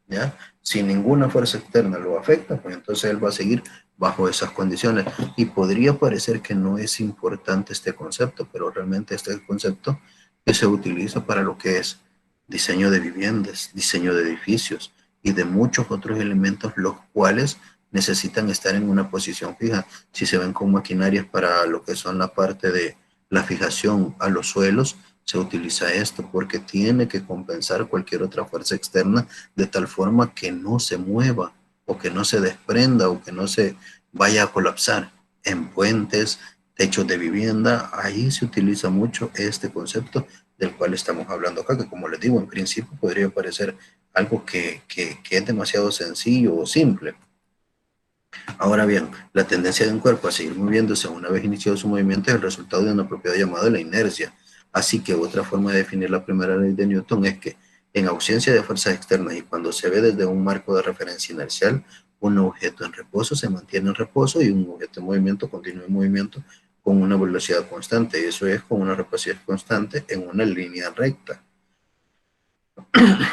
¿ya? Si ninguna fuerza externa lo afecta, pues entonces él va a seguir bajo esas condiciones. Y podría parecer que no es importante este concepto, pero realmente este es el concepto que se utiliza para lo que es diseño de viviendas, diseño de edificios y de muchos otros elementos, los cuales necesitan estar en una posición fija. Si se ven con maquinarias para lo que son la parte de la fijación a los suelos, se utiliza esto porque tiene que compensar cualquier otra fuerza externa de tal forma que no se mueva o que no se desprenda o que no se vaya a colapsar. En puentes, techos de vivienda, ahí se utiliza mucho este concepto del cual estamos hablando acá, que como les digo, en principio podría parecer algo que es demasiado sencillo o simple. Ahora bien, la tendencia de un cuerpo a seguir moviéndose una vez iniciado su movimiento es el resultado de una propiedad llamada la inercia. Así que otra forma de definir la primera ley de Newton es que en ausencia de fuerzas externas y cuando se ve desde un marco de referencia inercial, un objeto en reposo se mantiene en reposo y un objeto en movimiento continúa en movimiento con una velocidad constante. Y eso es con una velocidad constante en una línea recta.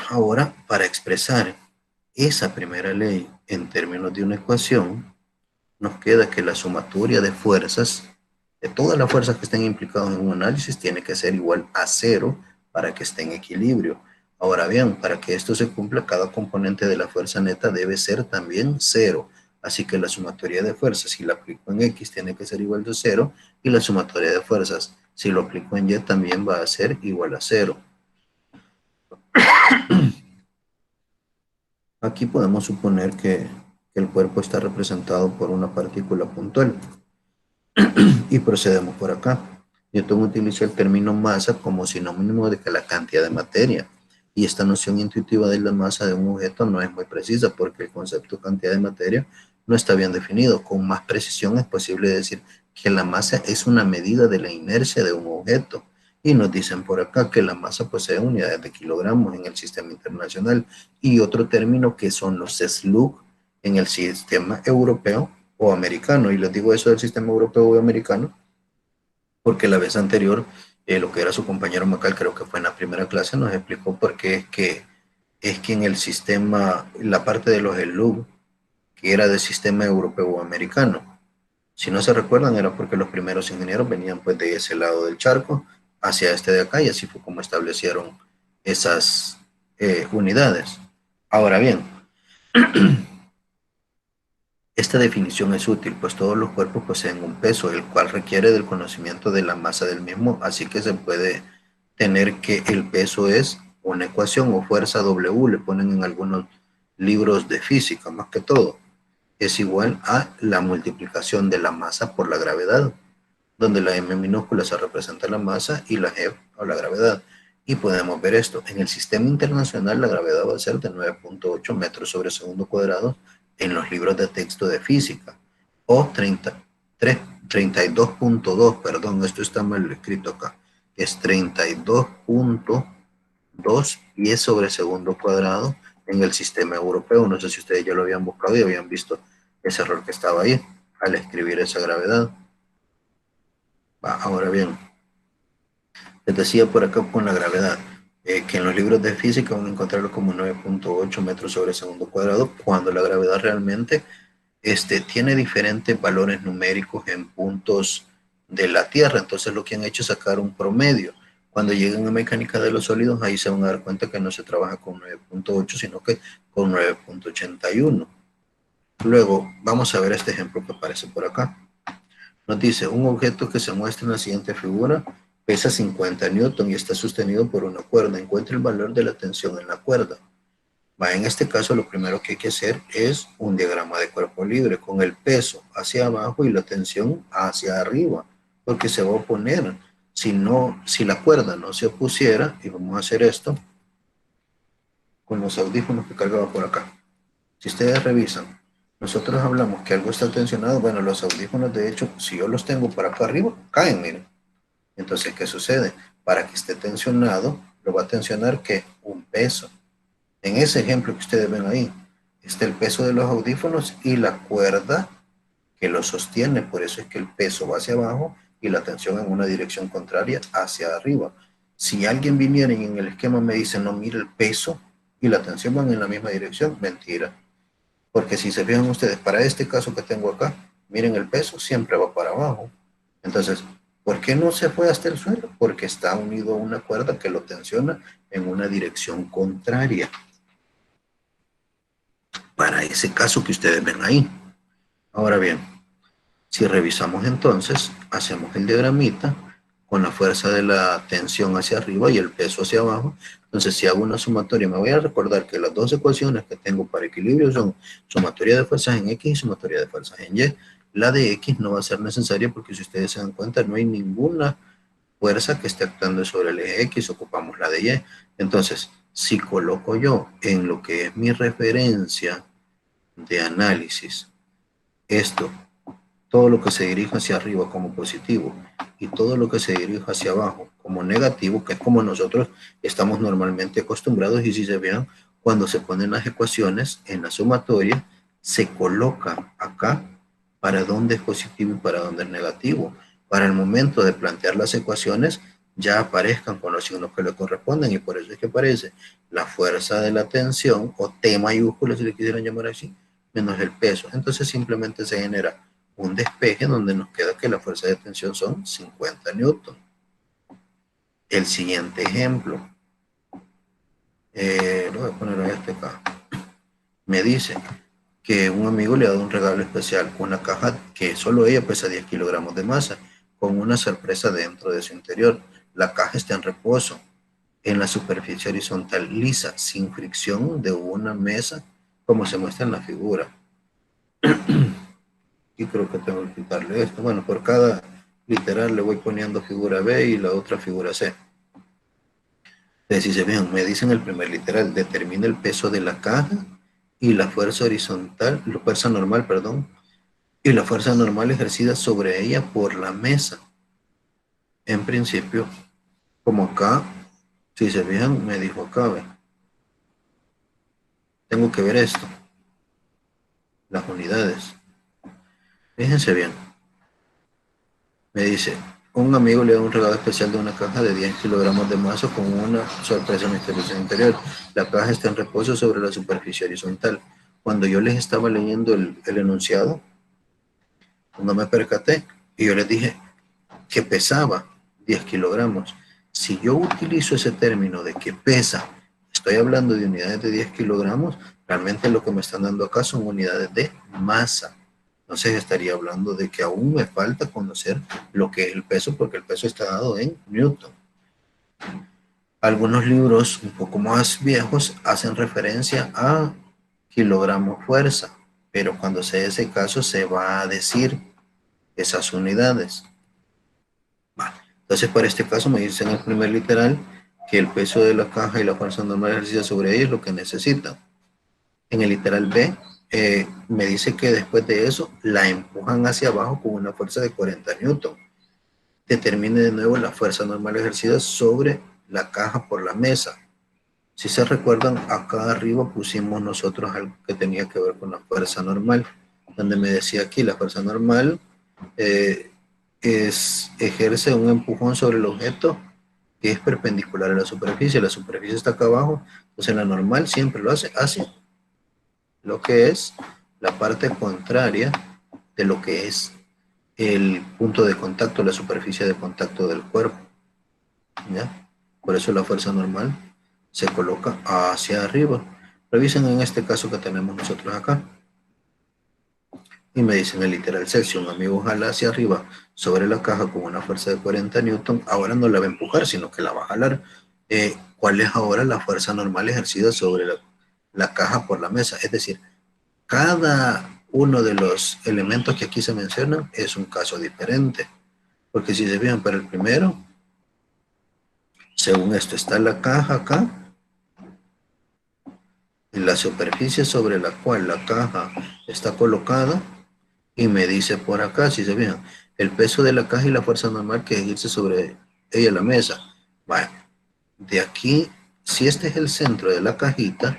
Ahora, para expresar esa primera ley en términos de una ecuación, nos queda que la sumatoria de fuerzas, de todas las fuerzas que estén implicadas en un análisis, tiene que ser igual a cero para que esté en equilibrio. Ahora bien, para que esto se cumpla, cada componente de la fuerza neta debe ser también cero. Así que la sumatoria de fuerzas, si la aplico en X, tiene que ser igual a cero, y la sumatoria de fuerzas, si lo aplico en Y, también va a ser igual a cero. Aquí podemos suponer que el cuerpo está representado por una partícula puntual. Y procedemos por acá. Newton utiliza el término masa como sinónimo de que la cantidad de materia. Y esta noción intuitiva de la masa de un objeto no es muy precisa porque el concepto de cantidad de materia no está bien definido. Con más precisión es posible decir que la masa es una medida de la inercia de un objeto. Y nos dicen por acá que la masa posee unidades de kilogramos en el sistema internacional y otro término que son los slug en el sistema europeo o americano. Y les digo eso del sistema europeo o americano porque la vez anterior, lo que era su compañero Macal, creo que fue en la primera clase, nos explicó por qué es que en el sistema, la parte de los ELUG, que era del sistema europeo o americano, si no se recuerdan, era porque los primeros ingenieros venían pues de ese lado del charco hacia este de acá y así fue como establecieron esas unidades. Ahora bien, esta definición es útil, pues todos los cuerpos poseen un peso, el cual requiere del conocimiento de la masa del mismo, así que se puede tener que el peso es una ecuación o fuerza W, le ponen en algunos libros de física, más que todo. es igual a la multiplicación de la masa por la gravedad, donde la m minúscula se representa la masa y la g o la gravedad. Y podemos ver esto. En el sistema internacional la gravedad va a ser de 9.8 metros sobre segundo cuadrado en los libros de texto de física. O 32.2, perdón, esto está mal escrito acá. Es 32.2 pies sobre segundo cuadrado en el sistema europeo. No sé si ustedes ya lo habían buscado y habían visto ese error que estaba ahí al escribir esa gravedad. Ahora bien, les decía por acá con la gravedad, que en los libros de física van a encontrarlo como 9.8 metros sobre segundo cuadrado, cuando la gravedad realmente tiene diferentes valores numéricos en puntos de la Tierra. Entonces lo que han hecho es sacar un promedio. Cuando lleguen a mecánica de los sólidos, ahí se van a dar cuenta que no se trabaja con 9.8, sino que con 9.81. Luego, vamos a ver este ejemplo que aparece por acá. Nos dice, un objeto que se muestra en la siguiente figura pesa 50 newton y está sostenido por una cuerda. Encuentre el valor de la tensión en la cuerda. En este caso, lo primero que hay que hacer es un diagrama de cuerpo libre con el peso hacia abajo y la tensión hacia arriba, porque se va a oponer. Si la cuerda no se opusiera, y vamos a hacer esto con los audífonos que cargaba por acá. Si ustedes revisan, nosotros hablamos que algo está tensionado. Bueno, los audífonos, de hecho, si yo los tengo para acá arriba, caen, miren. Entonces, ¿qué sucede? Para que esté tensionado, lo va a tensionar ¿qué? Un peso. En ese ejemplo que ustedes ven ahí, está el peso de los audífonos y la cuerda que lo sostiene. Por eso es que el peso va hacia abajo y la tensión en una dirección contraria hacia arriba. Si alguien viniera y en el esquema me dice, no, mire el peso y la tensión van en la misma dirección, mentira. Porque si se fijan ustedes, para este caso que tengo acá, miren el peso siempre va para abajo. Entonces, ¿por qué no se fue hasta el suelo? Porque está unido a una cuerda que lo tensiona en una dirección contraria. Para ese caso que ustedes ven ahí. Ahora bien, si revisamos entonces, hacemos el diagramita con la fuerza de la tensión hacia arriba y el peso hacia abajo. Entonces, si hago una sumatoria, me voy a recordar que las dos ecuaciones que tengo para equilibrio son sumatoria de fuerzas en X y sumatoria de fuerzas en Y. La de X no va a ser necesaria porque si ustedes se dan cuenta, no hay ninguna fuerza que esté actuando sobre el eje X, ocupamos la de Y. Entonces, si coloco yo en lo que es mi referencia de análisis, esto, todo lo que se dirija hacia arriba como positivo y todo lo que se dirija hacia abajo como negativo, que es como nosotros estamos normalmente acostumbrados, y si se vean, cuando se ponen las ecuaciones en la sumatoria, se coloca acá para dónde es positivo y para dónde es negativo. Para el momento de plantear las ecuaciones, ya aparezcan con los signos que le corresponden, y por eso es que aparece la fuerza de la tensión, o T mayúscula si le quisieran llamar así, menos el peso. Entonces simplemente se genera un despeje donde nos queda que la fuerza de tensión son 50 newton. El siguiente ejemplo, lo voy a poner a este acá, me dice que un amigo le ha dado un regalo especial, una caja que solo ella pesa 10 kilogramos de masa, con una sorpresa dentro de su interior. La caja está en reposo, en la superficie horizontal lisa, sin fricción de una mesa, como se muestra en la figura. Y creo que tengo que quitarle esto. Bueno, por cada literal le voy poniendo figura B y la otra figura C. Entonces, si se ven, me dicen el primer literal, determina el peso de la caja y la fuerza horizontal, la fuerza normal, perdón, y la fuerza normal ejercida sobre ella por la mesa. En principio, como acá, si se fijan, me dijo acá, ¿ve? Tengo que ver esto, las unidades. Fíjense bien. Me dice, un amigo le da un regalo especial de una caja de 10 kilogramos de masa con una sorpresa misteriosa interior. La caja está en reposo sobre la superficie horizontal. Cuando yo les estaba leyendo el enunciado, no me percaté y yo les dije que pesaba 10 kilogramos. Si yo utilizo ese término de que pesa, estoy hablando de unidades de 10 kilogramos, realmente lo que me están dando acá son unidades de masa. Entonces estaría hablando de que aún me falta conocer lo que es el peso, porque el peso está dado en newton. Algunos libros un poco más viejos hacen referencia a kilogramos fuerza. pero cuando sea ese caso se va a decir esas unidades. Vale. Entonces, para este caso me dice en el primer literal que el peso de la caja y la fuerza normal ejercida sobre ella es lo que necesitan. En el literal B, me dice que después de eso la empujan hacia abajo con una fuerza de 40 newton. Determine de nuevo la fuerza normal ejercida sobre la caja por la mesa. Si se recuerdan, acá arriba pusimos nosotros algo que tenía que ver con la fuerza normal, donde me decía aquí la fuerza normal eh, ejerce un empujón sobre el objeto que es perpendicular a la superficie está acá abajo, entonces la normal siempre lo hace hacia lo que es la parte contraria de lo que es el punto de contacto, la superficie de contacto del cuerpo, ¿ya? Por eso la fuerza normal se coloca hacia arriba. Revisen en este caso que tenemos nosotros acá. Y me dicen el literal C, si un amigo jala hacia arriba sobre la caja con una fuerza de 40 newton, ahora no la va a empujar, sino que la va a jalar. ¿Cuál es ahora la fuerza normal ejercida sobre la caja por la mesa? Es decir, cada uno de los elementos que aquí se mencionan es un caso diferente. Porque si se fijan para el primero, según esto está la caja acá, y la superficie sobre la cual la caja está colocada, y me dice por acá, si se fijan, el peso de la caja y la fuerza normal que ejerce sobre ella la mesa. Vale, de aquí, si este es el centro de la cajita,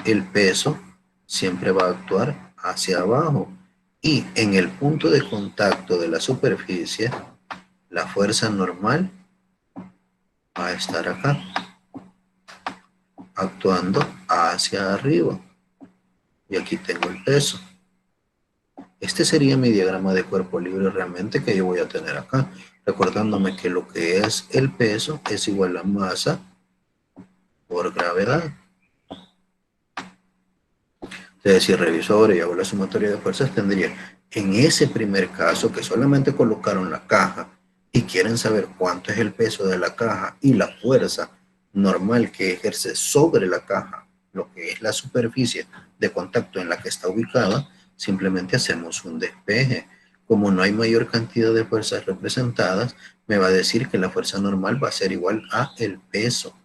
el peso siempre va a actuar hacia abajo. Y en el punto de contacto de la superficie, la fuerza normal va a estar acá, actuando hacia arriba. Y aquí tengo el peso. Este sería mi diagrama de cuerpo libre realmente que yo voy a tener acá, recordándome que lo que es el peso es igual a masa por gravedad. Entonces, si reviso ahora y hago la sumatoria de fuerzas, tendría en ese primer caso que solamente colocaron la caja y quieren saber cuánto es el peso de la caja y la fuerza normal que ejerce sobre la caja, lo que es la superficie de contacto en la que está ubicada, simplemente hacemos un despeje. Como no hay mayor cantidad de fuerzas representadas, me va a decir que la fuerza normal va a ser igual a el peso,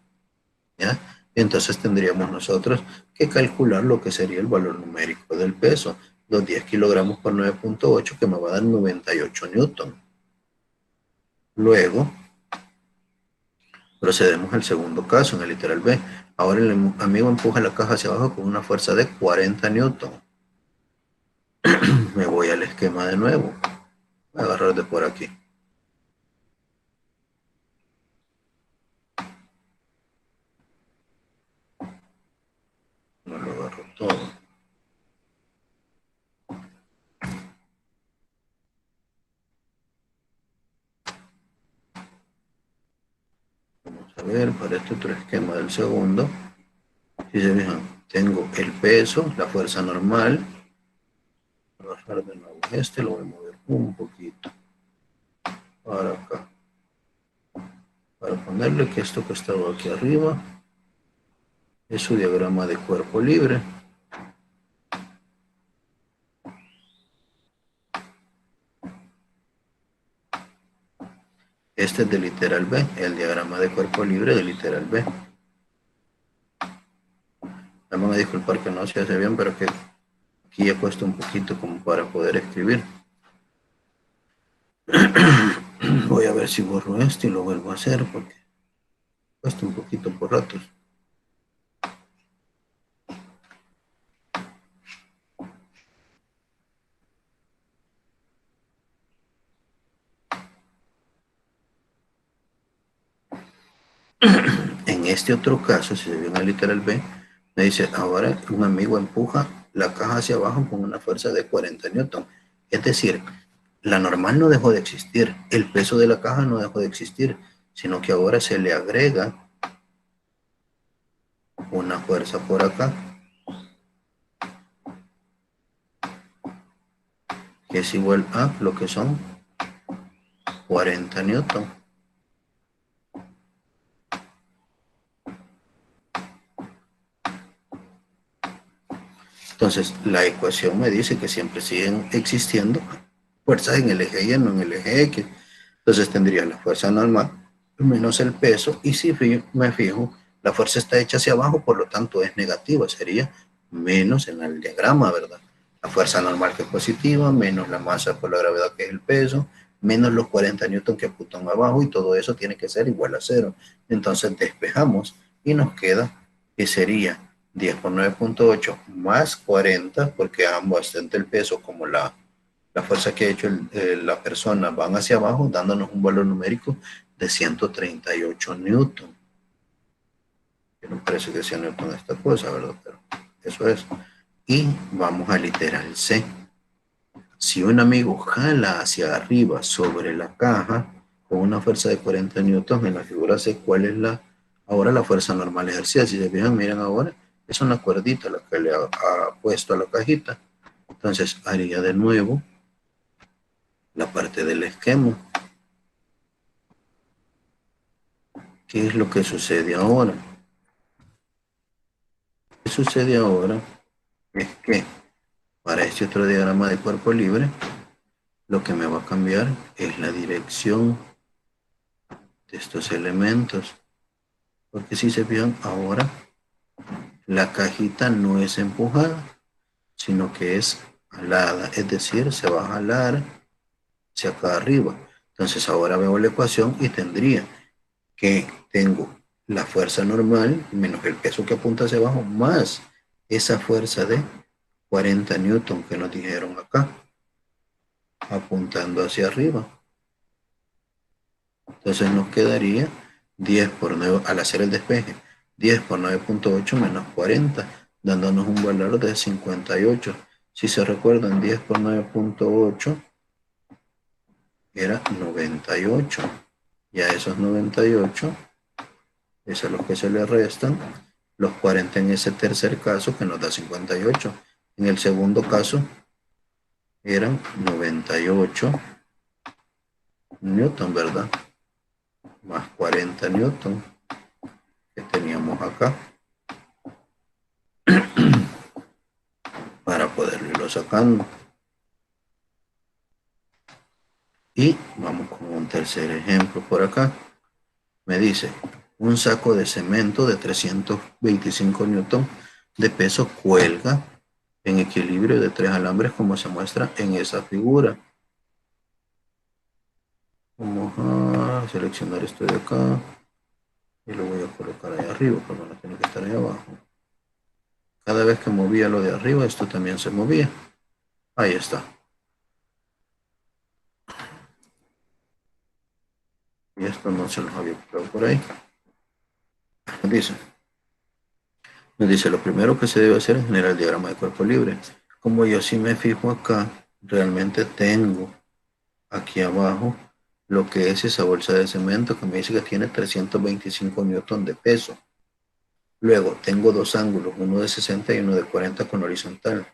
¿ya? Entonces tendríamos nosotros que calcular lo que sería el valor numérico del peso, los 10 kilogramos por 9.8 que me va a dar 98 newton. Luego procedemos al segundo caso, en el literal B. Ahora el amigo empuja la caja hacia abajo con una fuerza de 40 newton. Me voy al esquema de nuevo. Voy a agarrar de por aquí. No lo agarro todo. Vamos a ver, para este otro esquema del segundo. Si se fijan, tengo el peso, la fuerza normal. Voy a bajar de nuevo este, lo voy a mover un poquito para acá. Para ponerle que esto que estaba aquí arriba es su diagrama de cuerpo libre. Este es de literal B, el diagrama de cuerpo libre de literal B. Me van a disculpar que no se hace bien, pero que aquí he puesto un poquito como para poder escribir. Voy a ver si borro esto y lo vuelvo a hacer porque cuesta un poquito por ratos. En este otro caso, si se ve en el literal B, me dice, ahora un amigo empuja la caja hacia abajo con una fuerza de 40 newton. Es decir, la normal no dejó de existir, el peso de la caja no dejó de existir, sino que ahora se le agrega una fuerza por acá, que es igual a lo que son 40 newton. Entonces, la ecuación me dice que siempre siguen existiendo fuerzas en el eje Y, no en el eje X. Entonces tendría la fuerza normal menos el peso, y si me fijo, la fuerza está hecha hacia abajo, por lo tanto es negativa, sería menos en el diagrama, ¿verdad? La fuerza normal que es positiva, menos la masa por la gravedad que es el peso, menos los 40 newton que apuntan abajo, y todo eso tiene que ser igual a cero. Entonces despejamos y nos queda que sería 10 por 9.8 más 40, porque ambos, tanto el peso como la fuerza que ha hecho la persona van hacia abajo, dándonos un valor numérico de 138 newton. Que no parece que sea newton esta cosa, ¿verdad? Pero eso es. Y vamos al literal C. Si un amigo jala hacia arriba sobre la caja con una fuerza de 40 newtons, en la figura C, ¿cuál es ahora la fuerza normal ejercida? Si se fijan, miren ahora, es una cuerdita la que le ha puesto a la cajita. Entonces haría de nuevo la parte del esquema. ¿Qué es lo que sucede ahora? Lo que sucede ahora es que para este otro diagrama de cuerpo libre, lo que me va a cambiar es la dirección de estos elementos. Porque si se fijan ahora, la cajita no es empujada, sino que es jalada. Es decir, se va a jalar hacia acá arriba. Entonces ahora veo la ecuación y tendría que tengo la fuerza normal menos el peso que apunta hacia abajo más esa fuerza de 40 newton que nos dijeron acá, apuntando hacia arriba. Entonces nos quedaría 10 por 9, al hacer el despeje, 10 por 9.8 menos 40, dándonos un valor de 58. Si se recuerdan, 10 por 9.8 era 98. Y a esos 98, eso es lo que se le restan, los 40 en ese tercer caso, que nos da 58. En el segundo caso, eran 98 newton, ¿verdad? Más 40 newton que teníamos acá para poderlo irlo sacando. Y vamos con un tercer ejemplo por acá. Me dice, un saco de cemento de 325 newton de peso cuelga en equilibrio de 3 alambres como se muestra en esa figura. Vamos a seleccionar esto de acá y lo voy a colocar ahí arriba, porque no tiene que estar ahí abajo. Cada vez que movía lo de arriba, esto también se movía. Ahí está. Y esto no se los había quedado por ahí. Nos dice, lo primero que se debe hacer es generar el diagrama de cuerpo libre. Como yo sí me fijo acá, realmente tengo aquí abajo lo que es esa bolsa de cemento que me dice que tiene 325 newton de peso. Luego tengo dos ángulos, uno de 60 y uno de 40 con horizontal.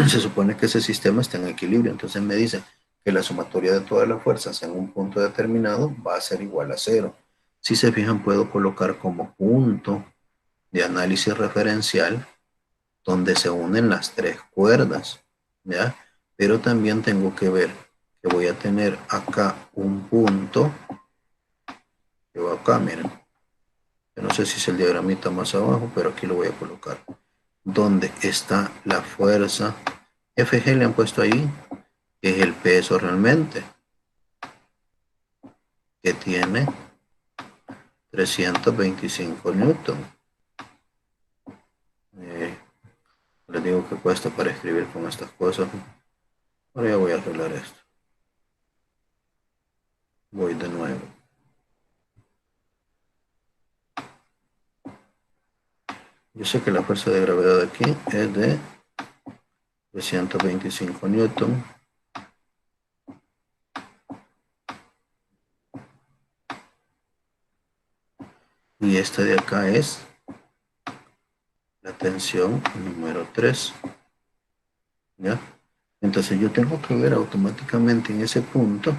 Se supone que ese sistema está en equilibrio, entonces me dice que la sumatoria de todas las fuerzas en un punto determinado va a ser igual a cero. Si se fijan, puedo colocar como punto de análisis referencial donde se unen las tres cuerdas, ¿ya? Pero también tengo que ver que voy a tener acá un punto, que va acá, miren. Yo no sé si es el diagramita más abajo, pero aquí lo voy a colocar. Donde está la fuerza FG, le han puesto ahí, que es el peso realmente, que tiene 325 newton. Les digo que cuesta para escribir con estas cosas. Ahora ya voy a arreglar esto. Voy de nuevo. Yo sé que la fuerza de gravedad aquí es de 325 newton. Y esta de acá es la tensión número 3. ¿Ya? Entonces yo tengo que ver automáticamente en ese punto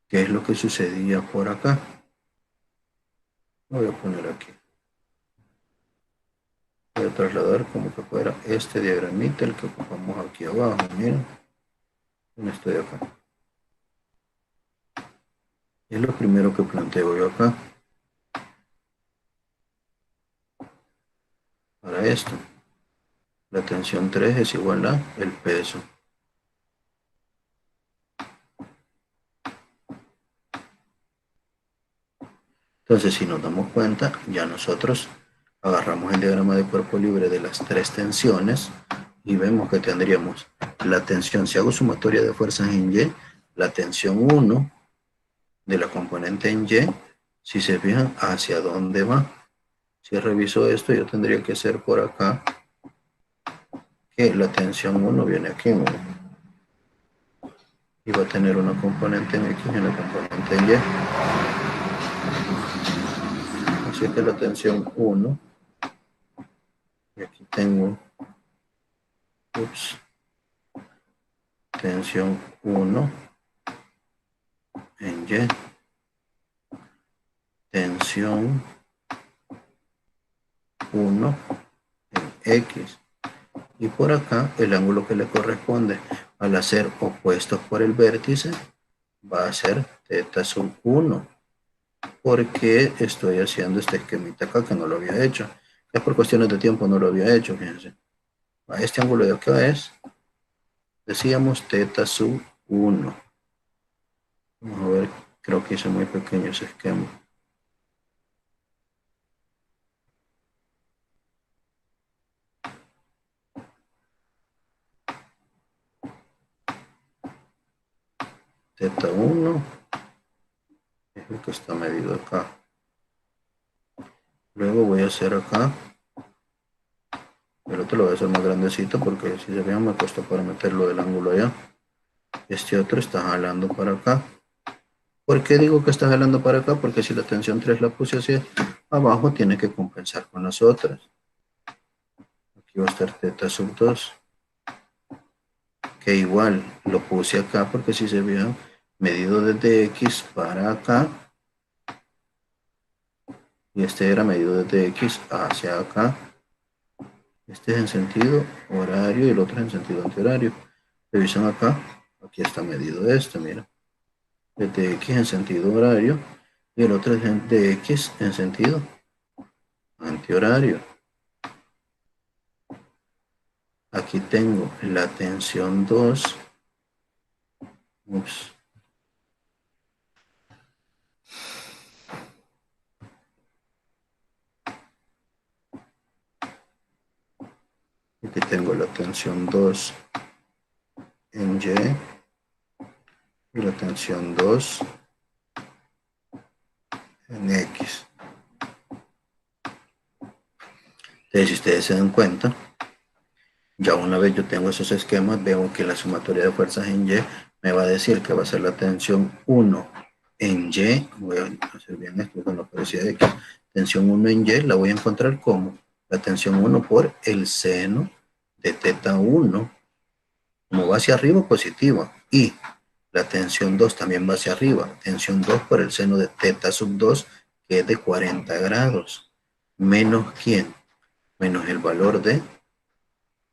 qué es lo que sucedía por acá. Lo voy a poner aquí. Voy a trasladar como que fuera este diagramita, el que ocupamos aquí abajo. Miren, en este de acá. Es lo primero que planteo yo acá. Para esto, la tensión 3 es igual a el peso. Entonces, si nos damos cuenta, ya nosotros agarramos el diagrama de cuerpo libre de las tres tensiones y vemos que tendríamos la tensión, si hago sumatoria de fuerzas en Y, la tensión 1 de la componente en Y, si se fijan, ¿hacia dónde va? Si reviso esto, yo tendría que hacer por acá que la tensión 1 viene aquí, ¿no? Y va a tener una componente en X y una componente en Y. Así que la tensión 1, y aquí tengo, tensión 1 en Y, tensión 1 en X. Y por acá el ángulo que le corresponde al hacer opuestos por el vértice va a ser θ sub 1. Porque estoy haciendo este esquemita acá que no lo había hecho. Es por cuestiones de tiempo no lo había hecho, fíjense. Este ángulo de acá es, decíamos, θ sub 1. Vamos a ver, creo que hice muy pequeño ese esquema. θ1 es el que está medido acá. Luego voy a hacer acá. El otro lo voy a hacer más grandecito porque si se vean me costó para meterlo del ángulo allá. Este otro está jalando para acá. ¿Por qué digo que está jalando para acá? Porque si la tensión 3 la puse hacia abajo, tiene que compensar con las otras. Aquí va a estar θ sub 2. Que igual lo puse acá porque si se vean, medido desde X para acá. Y este era medido desde X hacia acá. Este es en sentido horario y el otro es en sentido antihorario. Revisan acá. Aquí está medido este, mira. Desde X en sentido horario y el otro es de X en sentido antihorario. Aquí tengo la tensión 2. Ups. Aquí tengo la tensión 2 en Y la tensión 2 en X. Entonces, si ustedes se dan cuenta, ya una vez yo tengo esos esquemas, veo que la sumatoria de fuerzas en Y me va a decir que va a ser la tensión 1 en Y. Voy a hacer bien esto con la parecida de X. Tensión 1 en Y la voy a encontrar como la tensión 1 por el seno de θ1. Como va hacia arriba, positivo. Y la tensión 2 también va hacia arriba. Tensión 2 por el seno de θ sub 2, que es de 40 grados. Menos ¿quién? Menos el valor de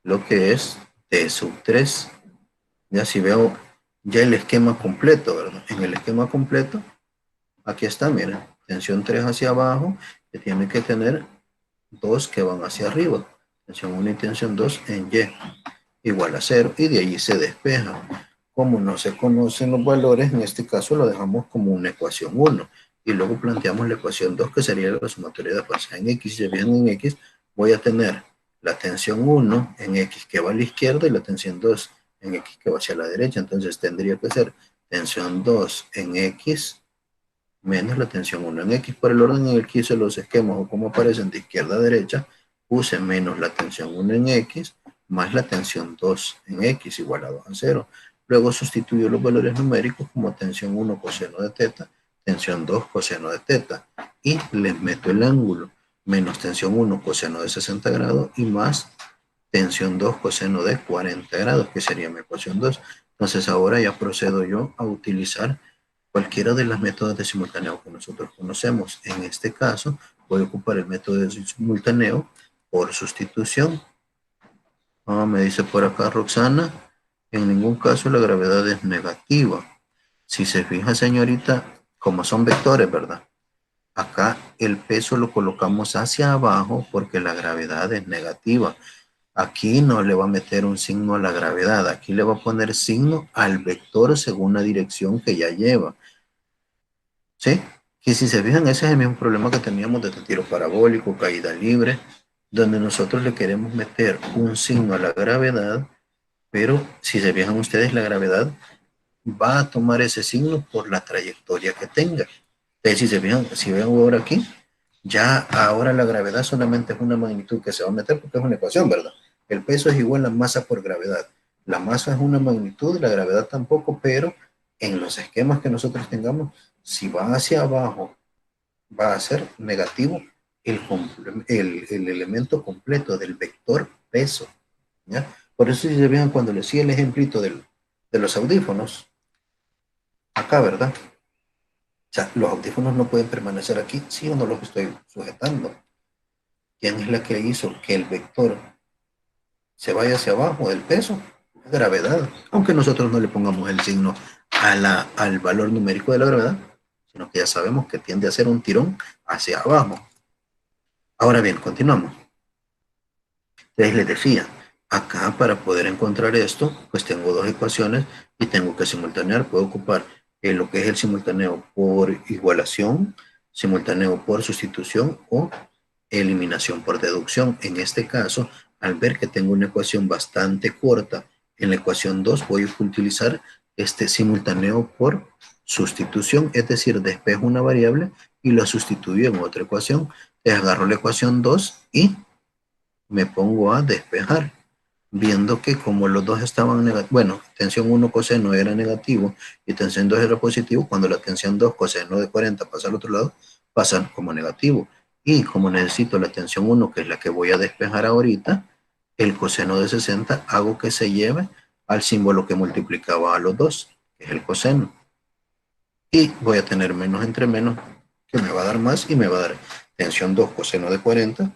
lo que es T sub 3. Ya si veo ya el esquema completo, ¿verdad? En el esquema completo, aquí está, miren, tensión 3 hacia abajo, que tiene que tener 2 que van hacia arriba. Tensión 1 y tensión 2 en Y, igual a 0, y de allí se despeja. Como no se conocen los valores, en este caso lo dejamos como una ecuación 1. Y luego planteamos la ecuación 2, que sería la sumatoria de fuerzas en X. Si bien en X, voy a tener la tensión 1 en X que va a la izquierda y la tensión 2 en X que va hacia la derecha. Entonces tendría que ser tensión 2 en X menos la tensión 1 en X. Por el orden en el que hice los esquemas o como aparecen de izquierda a derecha, puse menos la tensión 1 en X más la tensión 2 en X igualado a 0. Luego sustituyo los valores numéricos como tensión 1 coseno de θ, tensión 2 coseno de θ, y les meto el ángulo, menos tensión 1 coseno de 60 grados y más tensión 2 coseno de 40 grados, que sería mi ecuación 2. Entonces ahora ya procedo yo a utilizar cualquiera de las métodos de simultáneo que nosotros conocemos. En este caso voy a ocupar el método de simultáneo por sustitución. Me dice por acá Roxana, en ningún caso la gravedad es negativa. Si se fija, señorita, como son vectores, ¿verdad? Acá el peso lo colocamos hacia abajo porque la gravedad es negativa. Aquí no le va a meter un signo a la gravedad, aquí le va a poner signo al vector según la dirección que ya lleva. ¿Sí? Y si se fijan, ese es el mismo problema que teníamos de tiro parabólico, caída libre, donde nosotros le queremos meter un signo a la gravedad, pero si se fijan ustedes, la gravedad va a tomar ese signo por la trayectoria que tenga. Entonces, si se fijan, si ven ahora aquí, ya ahora la gravedad solamente es una magnitud que se va a meter porque es una ecuación, ¿verdad? El peso es igual a masa por gravedad. La masa es una magnitud, la gravedad tampoco, pero en los esquemas que nosotros tengamos, si va hacia abajo, va a ser negativo el elemento completo del vector peso, ¿ya? Por eso si se fijan cuando les sigue el ejemplito de los audífonos, acá, ¿verdad? O sea, los audífonos no pueden permanecer aquí si yo no los estoy sujetando. ¿Quién es la que hizo que el vector se vaya hacia abajo del peso? Gravedad. Aunque nosotros no le pongamos el signo al valor numérico de la gravedad, sino que ya sabemos que tiende a ser un tirón hacia abajo. Ahora bien, continuamos. Entonces les decía, acá para poder encontrar esto, pues tengo dos ecuaciones y tengo que simultanear. Puedo ocupar lo que es el simultáneo por igualación, simultáneo por sustitución o eliminación por deducción. En este caso, al ver que tengo una ecuación bastante corta, en la ecuación 2 voy a utilizar este simultáneo por sustitución, es decir, despejo una variable y la sustituyo en otra ecuación. Entonces agarro la ecuación 2 y me pongo a despejar, viendo que como los dos estaban negativos, bueno, tensión 1 coseno era negativo y tensión 2 era positivo, cuando la tensión 2 coseno de 40 pasa al otro lado, pasan como negativo. Y como necesito la tensión 1, que es la que voy a despejar ahorita, el coseno de 60 hago que se lleve al símbolo que multiplicaba a los dos, que es el coseno. Y voy a tener menos entre menos, que me va a dar más, y me va a dar tensión 2 coseno de 40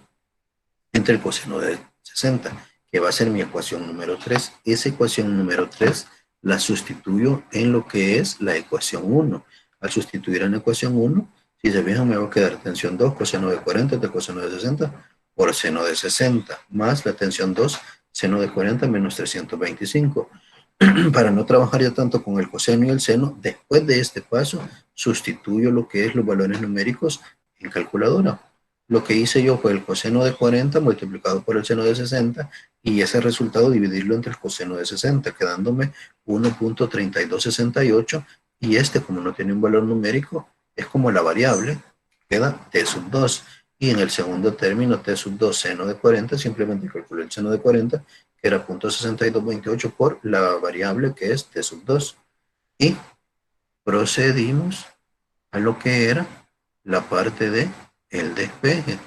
entre el coseno de 60, que va a ser mi ecuación número 3. Esa ecuación número 3 la sustituyo en lo que es la ecuación 1. Al sustituir en la ecuación 1, si se fijan, me va a quedar tensión 2 coseno de 40 entre coseno de 60 por seno de 60, más la tensión 2 seno de 40 menos 325. Para no trabajar ya tanto con el coseno y el seno, después de este paso, sustituyo lo que es los valores numéricos en calculadora. Lo que hice yo fue el coseno de 40 multiplicado por el seno de 60 y ese resultado dividirlo entre el coseno de 60, quedándome 1.3268 y este, como no tiene un valor numérico, es como la variable, queda t sub 2. Y en el segundo término, t sub 2 seno de 40, simplemente calculo el seno de 40, que era 0.6228 por la variable que es t sub 2. Y procedimos a lo que era la parte de el despeje.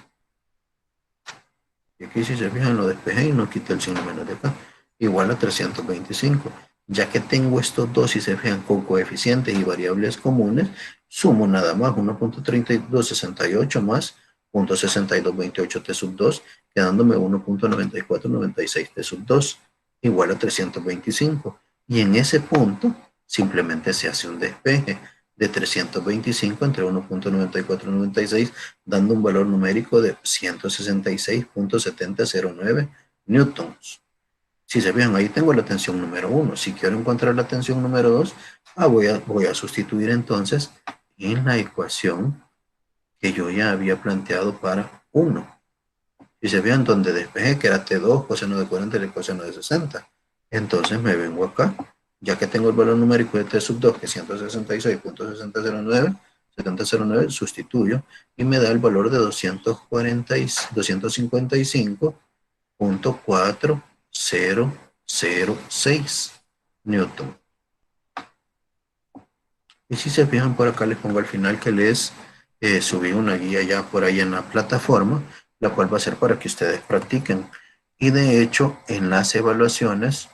Y aquí si se fijan lo despejé y no quité el signo menos de acá. Igual a 325. Ya que tengo estos dos y se fijan con coeficientes y variables comunes, sumo nada más 1.3268 más 0.6228 t sub 2, quedándome 1.9496 t sub 2 igual a 325. Y en ese punto simplemente se hace un despeje de 325 entre 1.9496, dando un valor numérico de 166.7009 newtons. Si se fijan, ahí tengo la tensión número 1. Si quiero encontrar la tensión número 2, voy a sustituir entonces en la ecuación que yo ya había planteado para 1. Si se fijan, donde despejé que era T2 coseno de 40 y coseno de 60. Entonces me vengo acá, ya que tengo el valor numérico de T sub 2, que es 166.6009, sustituyo y me da el valor de 255.4006 newton. Y si se fijan por acá les pongo al final que les subí una guía ya por ahí en la plataforma, la cual va a ser para que ustedes practiquen. Y de hecho, en las evaluaciones,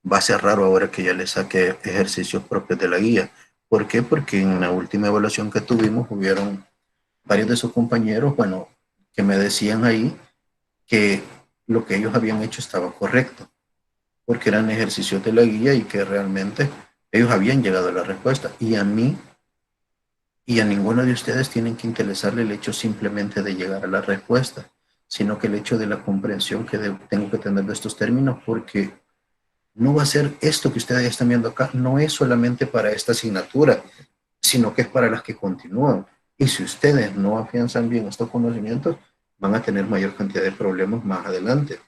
va a ser raro ahora que ya les saque ejercicios propios de la guía. ¿Por qué? Porque en la última evaluación que tuvimos, hubieron varios de sus compañeros, bueno, que me decían ahí que lo que ellos habían hecho estaba correcto, porque eran ejercicios de la guía y que realmente ellos habían llegado a la respuesta. Y a mí y a ninguno de ustedes tienen que interesarle el hecho simplemente de llegar a la respuesta, sino que el hecho de la comprensión que tengo que tener de estos términos, porque no va a ser esto que ustedes están viendo acá, no es solamente para esta asignatura, sino que es para las que continúan. Y si ustedes no afianzan bien estos conocimientos, van a tener mayor cantidad de problemas más adelante.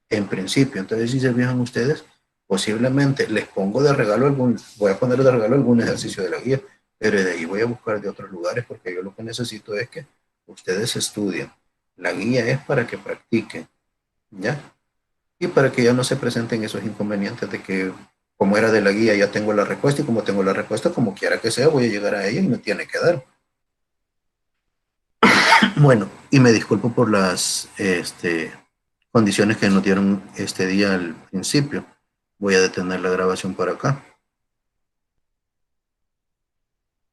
En principio, entonces si se fijan ustedes, posiblemente les pongo de regalo voy a poner de regalo algún ejercicio de la guía, pero de ahí voy a buscar de otros lugares porque yo lo que necesito es que ustedes estudien. La guía es para que practiquen, ¿ya? Y para que ya no se presenten esos inconvenientes de que como era de la guía ya tengo la respuesta y como tengo la respuesta, como quiera que sea, voy a llegar a ella y me tiene que dar. Bueno, y me disculpo por las condiciones que nos dieron este día al principio. Voy a detener la grabación por acá.